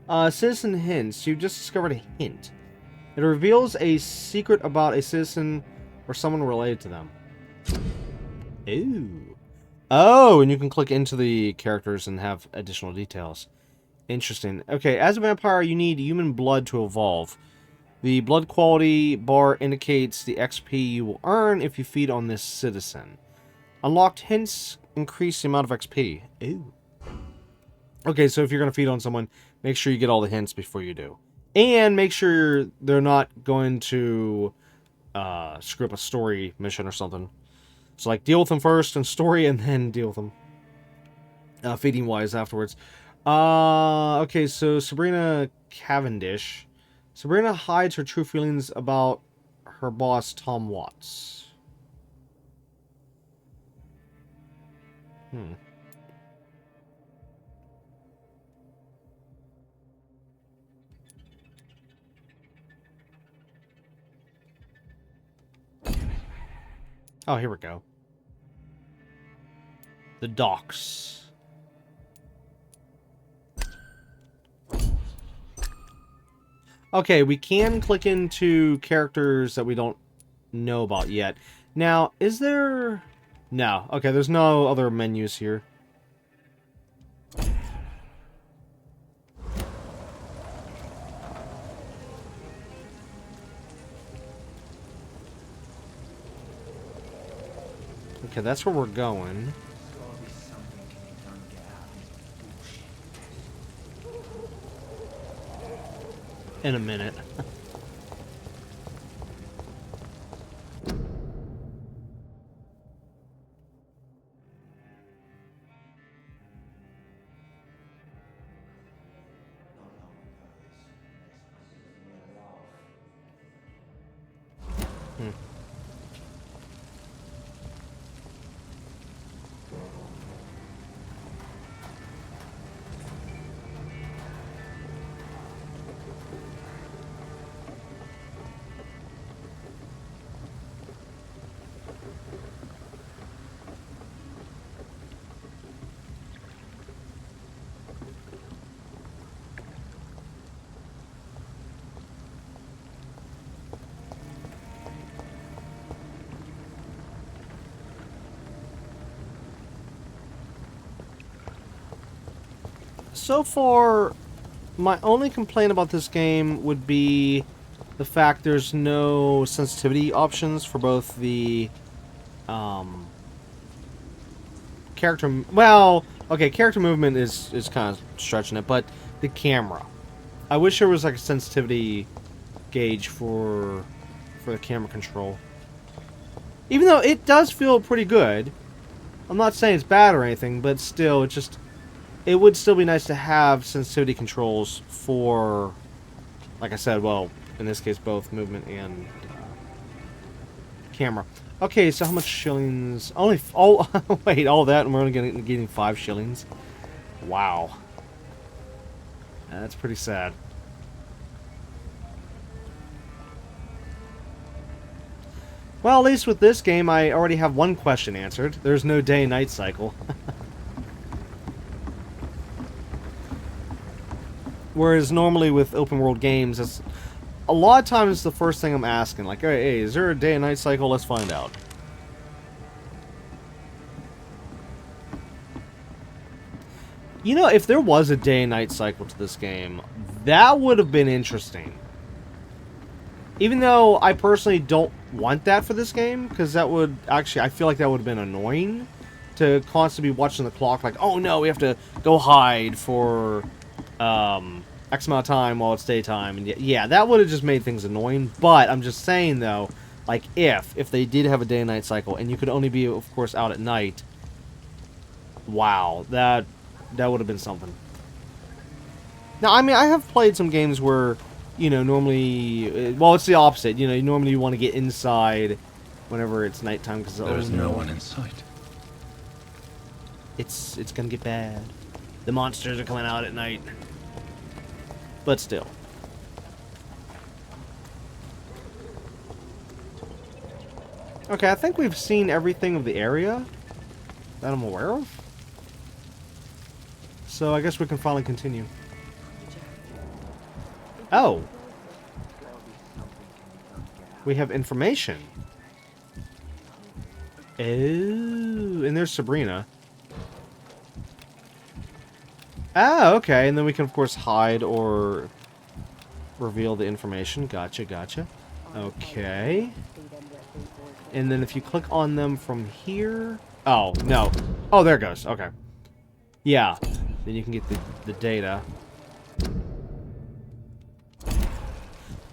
Citizen hints. You just discovered a hint. It reveals a secret about a citizen or someone related to them. Ooh. Oh, and you can click into the characters and have additional details. Interesting. Okay, as a vampire, you need human blood to evolve. The blood quality bar indicates the XP you will earn if you feed on this citizen. Unlocked hints increase the amount of XP. Ooh. Okay, so if you're going to feed on someone, make sure you get all the hints before you do. And make sure they're not going to screw up a story mission or something. So, like, deal with them first in story and then deal with them feeding-wise afterwards. Okay, so Sabrina Cavendish. Sabrina hides her true feelings about her boss, Tom Watts. Oh, here we go. The docks. Okay, we can click into characters that we don't know about yet. Now, is there... No. Okay, there's no other menus here. Okay, that's where we're going. In a minute. So far, my only complaint about this game would be the fact there's no sensitivity options for both the character... Well, okay, character movement is kind of stretching it, but the camera. I wish there was like a sensitivity gauge for the camera control. Even though it does feel pretty good. I'm not saying it's bad or anything, but still, it just... It would still be nice to have sensitivity controls for, like I said, well, in this case, both movement and camera. Okay, so how much shillings? Only, wait, all that, and we're only getting 5 shillings. Wow. That's pretty sad. Well, at least with this game, I already have one question answered. There's no day and night cycle. Whereas normally with open world games, it's a lot of times the first thing I'm asking, like, hey, is there a day and night cycle? Let's find out. You know, if there was a day and night cycle to this game, that would have been interesting. Even though I personally don't want that for this game, because that would actually, I feel like that would have been annoying to constantly be watching the clock, like, oh no, we have to go hide for X amount of time while it's daytime. And yeah, that would have just made things annoying. But I'm just saying though, like if they did have a day and night cycle, and you could only be, of course, out at night, wow, that would have been something. Now, I mean, I have played some games where, you know, normally, well, it's the opposite. You know, normally you want to get inside whenever it's nighttime because there is no one in sight. It's gonna get bad. The monsters are coming out at night. But still. Okay, I think we've seen everything of the area that I'm aware of. So I guess we can finally continue. Oh. We have information. Oh, and there's Sabrina. Ah, okay, and then we can, of course, hide or reveal the information. Gotcha, gotcha. Okay. And then if you click on them from here... Oh, no. Oh, there it goes. Okay. Yeah. Then you can get the data.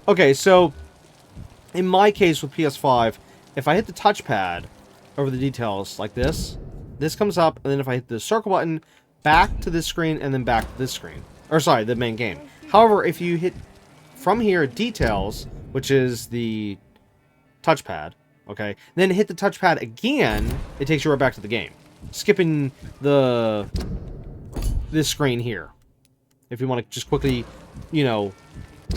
Okay, so... in my case with PS5, if I hit the touchpad over the details like this comes up, and then if I hit the circle button... back to this screen, and then back to this screen. Or, sorry, the main game. However, if you hit from here, details, which is the touchpad, okay, then hit the touchpad again, it takes you right back to the game. Skipping this screen here. If you want to just quickly, you know,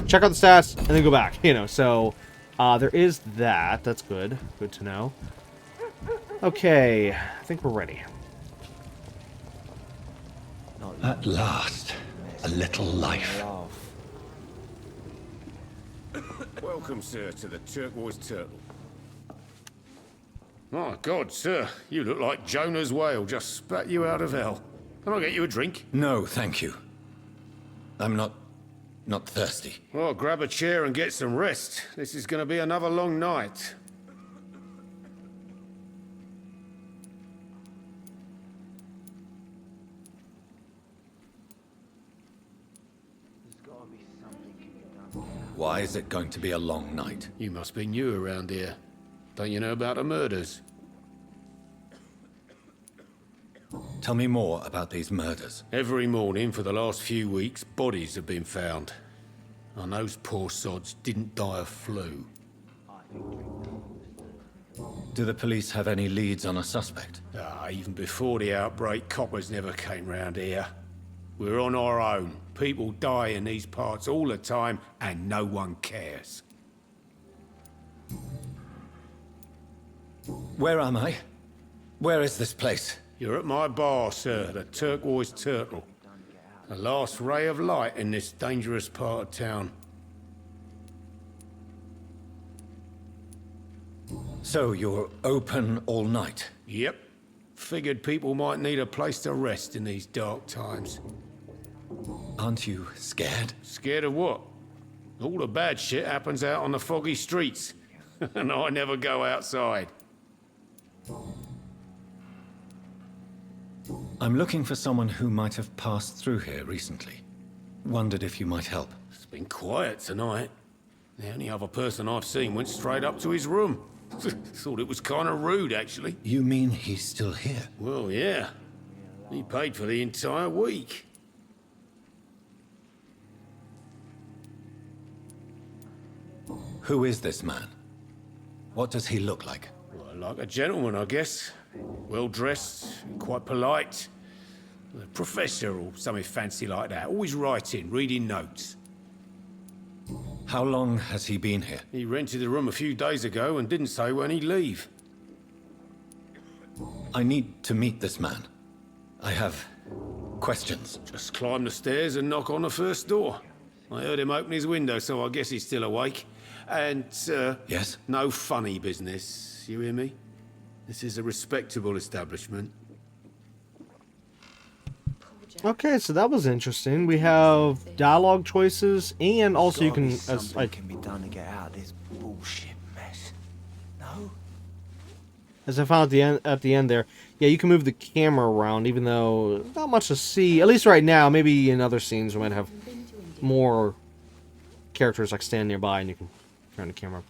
check out the stats, and then go back, you know. So, there is that. That's good. Good to know. Okay, I think we're ready. At last, a little life. Welcome, sir, to the Turquoise Turtle. My God, sir, you look like Jonah's whale just spat you out of hell. Can I get you a drink? No, thank you. I'm not thirsty. Well, grab a chair and get some rest. This is going to be another long night. Why is it going to be a long night? You must be new around here. Don't you know about the murders? Tell me more about these murders. Every morning for the last few weeks, bodies have been found. And those poor sods didn't die of flu. Do the police have any leads on a suspect? Even before the outbreak, coppers never came round here. We're on our own. People die in these parts all the time, and no one cares. Where am I? Where is this place? You're at my bar, sir, the Turquoise Turtle. The last ray of light in this dangerous part of town. So you're open all night? Yep. Figured people might need a place to rest in these dark times. Aren't you scared? Scared of what? All the bad shit happens out on the foggy streets. And I never go outside. I'm looking for someone who might have passed through here recently. Wondered if you might help. It's been quiet tonight. The only other person I've seen went straight up to his room. Thought it was kind of rude, actually. You mean he's still here? Well, yeah. He paid for the entire week. Who is this man? What does he look like? Well, like a gentleman, I guess. Well-dressed, quite polite. A professor or something fancy like that. Always writing, reading notes. How long has he been here? He rented the room a few days ago and didn't say when he'd leave. I need to meet this man. I have questions. Just climb the stairs and knock on the first door. I heard him open his window, so I guess he's still awake. And, Yes? no funny business, you hear me? This is a respectable establishment. Okay, so that was interesting. We have dialogue choices, and also you can, as like, can be done to get out of this bullshit mess. No? as I found at the end there, yeah, you can move the camera around, even though not much to see. At least right now. Maybe in other scenes we might have more characters like stand nearby, and you can turn the camera.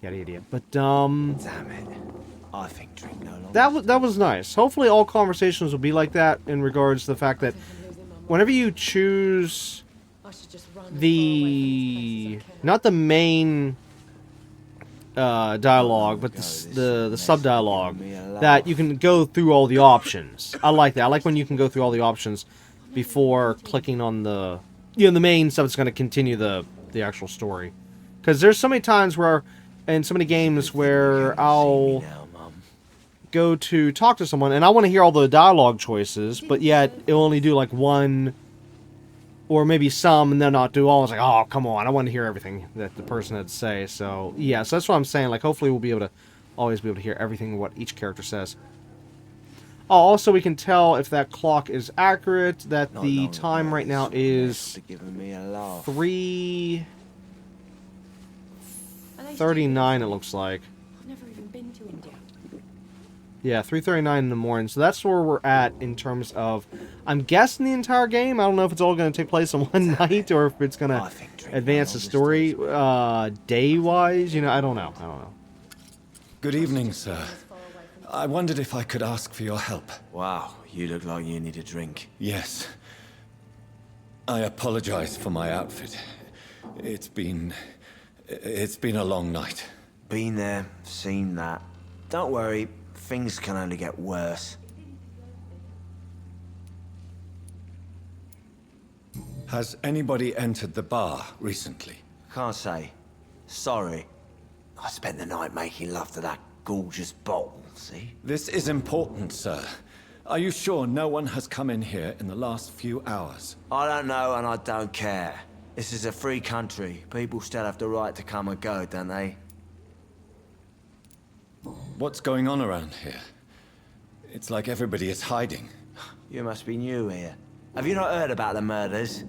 Yada yada yada. But Damn it! I think drink no longer. that was nice. Hopefully, all conversations will be like that in regards to the fact that whenever you choose the not the main dialogue, but the sub dialogue, that you can go through all the options. I like that. I like when you can go through all the options before clicking on the the main stuff that's going to continue the actual story. Because there's so many times where, in so many games where I'll go to talk to someone and I want to hear all the dialogue choices, but yet it'll only do like one or maybe some, and then not do all. It's like, oh, come on, I want to hear everything that the person had to say. So yeah, so that's what I'm saying. Like, hopefully we'll be able to always be able to hear everything what each character says. Oh, also we can tell if that clock is accurate, that the time right now is 3:39, it looks like. I've never even been to India. Yeah, 3:39 in the morning. So that's where we're at in terms of, I'm guessing, the entire game. I don't know if it's all going to take place in one night or if it's going to advance the story day-wise. You know, I don't know. Good evening, sir. I wondered if I could ask for your help. Wow, you look like you need a drink. Yes. I apologize for my outfit. It's been a long night. Been there, seen that. Don't worry, things can only get worse. Has anybody entered the bar recently? Can't say. Sorry. I spent the night making love to that gorgeous bottle, see? This is important, sir. Are you sure no one has come in here in the last few hours? I don't know and I don't care. This is a free country. People still have the right to come and go, don't they? What's going on around here? It's like everybody is hiding. You must be new here. Have you not heard about the murders?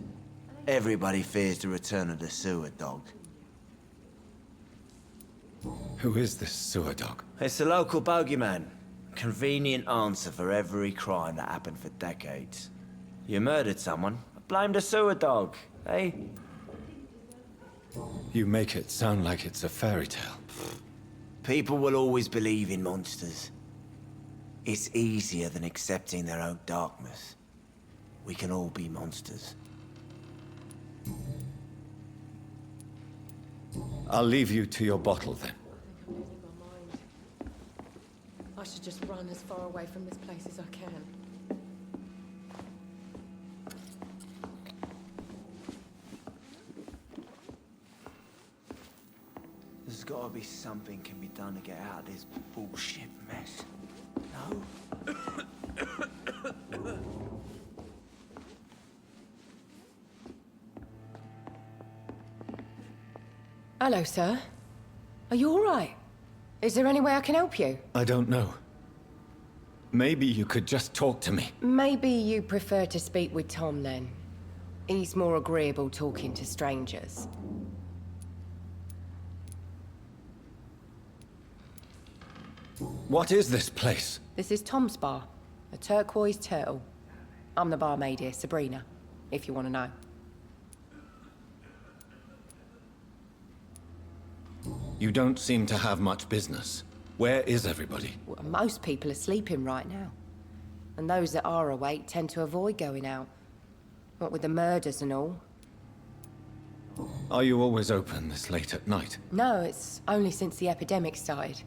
Everybody fears the return of the sewer dog. Who is this sewer dog? It's the local bogeyman. Convenient answer for every crime that happened for decades. You murdered someone, blame the sewer dog, eh? You make it sound like it's a fairy tale. People will always believe in monsters. It's easier than accepting their own darkness. We can all be monsters. I'll leave you to your bottle then. I should just run as far away from this place as I can. There's gotta be something can be done to get out of this bullshit mess. No? Hello, sir. Are you all right? Is there any way I can help you? I don't know. Maybe you could just talk to me. Maybe you prefer to speak with Tom, then. He's more agreeable talking to strangers. What is this place? This is Tom's bar, a turquoise turtle. I'm the barmaid here, Sabrina, if you want to know. You don't seem to have much business. Where is everybody? Well, most people are sleeping right now. And those that are awake tend to avoid going out. What with the murders and all. Are you always open this late at night? No, it's only since the epidemic started.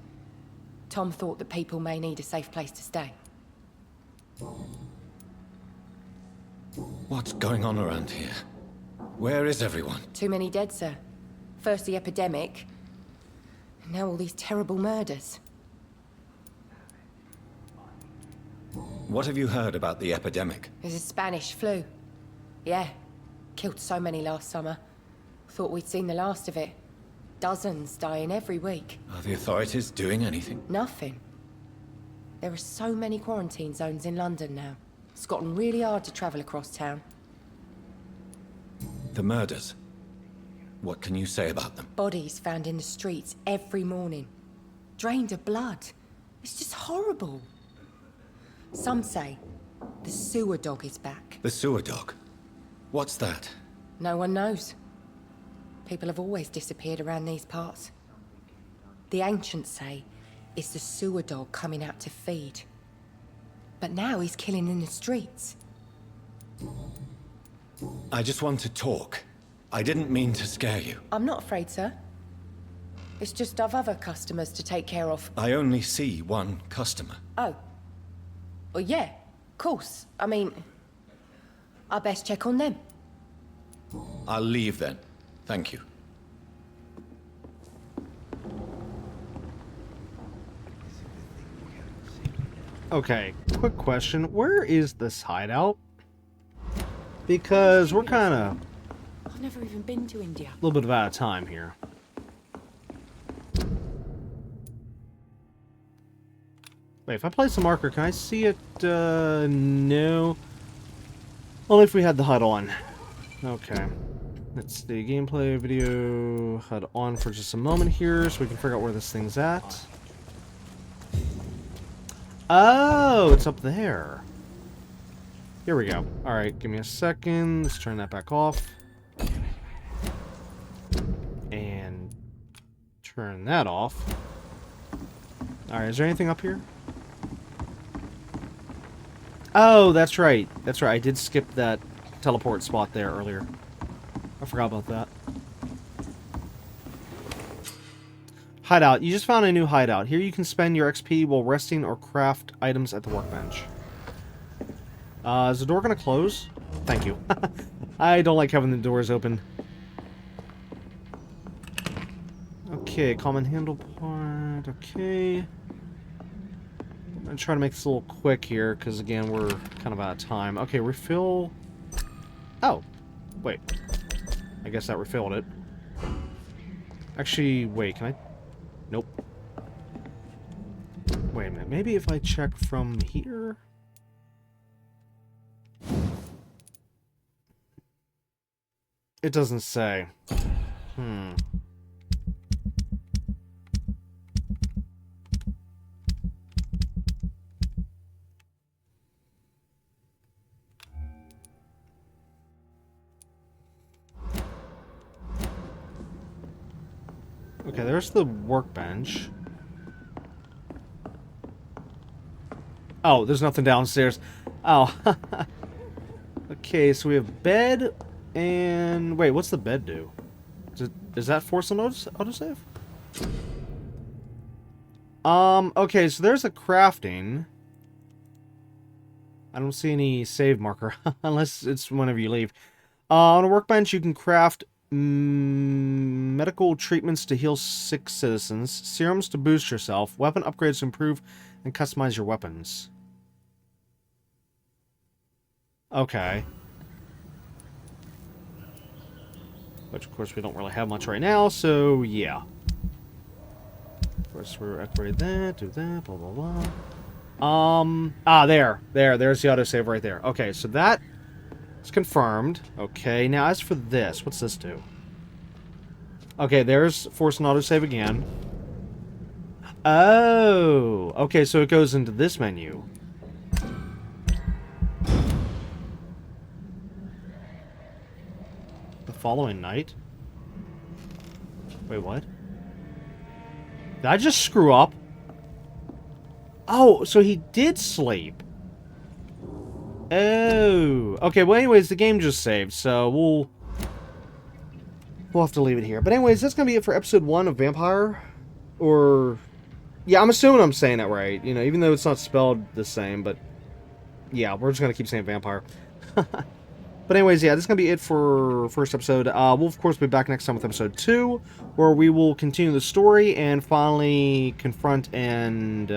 Tom thought that people may need a safe place to stay. What's going on around here? Where is everyone? Too many dead, sir. First the epidemic, and now all these terrible murders. What have you heard about the epidemic? There's a Spanish flu. Yeah, killed so many last summer. Thought we'd seen the last of it. Dozens dying every week. Are the authorities doing anything? Nothing. There are so many quarantine zones in London now. It's gotten really hard to travel across town. The murders. What can you say about them? Bodies found in the streets every morning. Drained of blood. It's just horrible. Some say the sewer dog is back. The sewer dog? What's that? No one knows. People have always disappeared around these parts. The ancients say it's the sewer dog coming out to feed. But now he's killing in the streets. I just want to talk. I didn't mean to scare you. I'm not afraid, sir. It's just I've other customers to take care of. I only see one customer. Oh. Well, yeah, of course. I mean, I best check on them. I'll leave then. Thank you. Okay, quick question. Where is this hideout? Because we're kind of I've never even been to India. a little bit out of time here. Wait, if I place a marker, can I see it? No. Only if we had the HUD on. Okay. Let's the gameplay video HUD on for just a moment here so we can figure out where this thing's at. Oh, it's up there. Here we go. Alright, give me a second. Let's turn that back off. And turn that off. Alright, is there anything up here? Oh, that's right. That's right. I did skip that teleport spot there earlier. I forgot about that. Hideout. You just found a new hideout. Here you can spend your XP while resting or craft items at the workbench. Is the door gonna close? Thank you. I don't like having the doors open. Okay, common handle point. Okay. I'm gonna try to make this a little quick here, because again, we're kind of out of time. Okay, refill. Oh, wait. I guess that refilled it. Actually, wait, can I? Nope. Wait a minute. Maybe if I check from here? It doesn't say. Okay, there's the workbench. Oh, there's nothing downstairs. Oh. Okay, so we have bed and... Wait, what's the bed do? Is that force an autosave? Okay, so there's a crafting. I don't see any save marker, unless it's whenever you leave. On a workbench, you can craft medical treatments to heal sick citizens, serums to boost yourself, weapon upgrades to improve and customize your weapons. Okay. Which, of course, we don't really have much right now, so yeah. Of course, we're upgrade that, do that, blah, blah, blah. There's the autosave right there. Okay, so that is confirmed. Okay, now as for this, what's this do? Okay, there's force and autosave again. Oh, okay, so it goes into this menu. The following night? Wait, what? Did I just screw up? Oh, so he did sleep. Oh. Okay, well anyways, the game just saved, so we'll have to leave it here. But anyways, that's going to be it for episode 1 of Vampyr. Or... yeah, I'm assuming I'm saying that right. You know, even though it's not spelled the same, but... yeah, we're just going to keep saying Vampyr. But anyways, yeah, this is going to be it for first episode. We'll, of course, be back next time with episode 2, where we will continue the story and finally confront and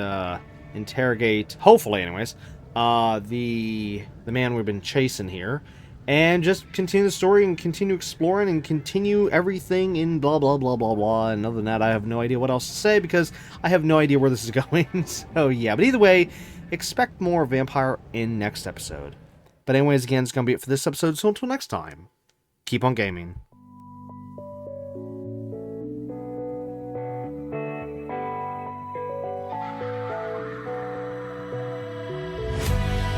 interrogate, hopefully anyways, the man we've been chasing here. And just continue the story and continue exploring and continue everything in blah, blah, blah, blah, blah. And other than that, I have no idea what else to say because I have no idea where this is going. So, yeah. But either way, expect more Vampyr in next episode. But anyways, again, it's going to be it for this episode. So until next time, keep on gaming.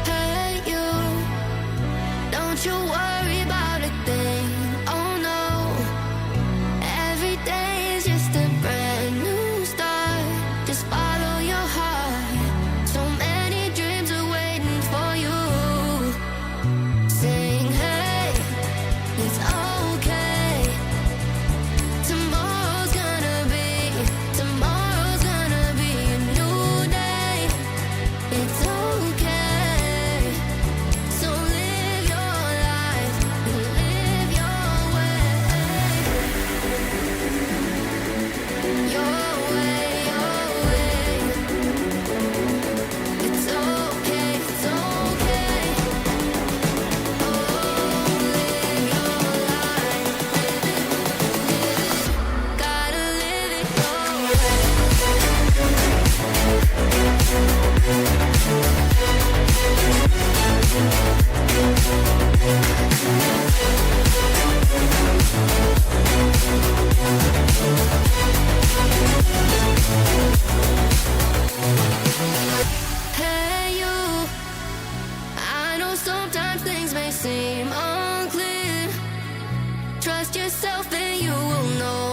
Hey, you, don't you worry about a thing. Oh no, every day is just a brand new start. Just follow your heart. So many dreams are waiting for you. Sing, hey, it's okay. Tomorrow's gonna be a new day. It's okay. So live your life and live your way. Your way, your way. It's okay, it's okay. Gotta live it your way. Hey you, I know sometimes things may seem unclear. Trust yourself and you will know.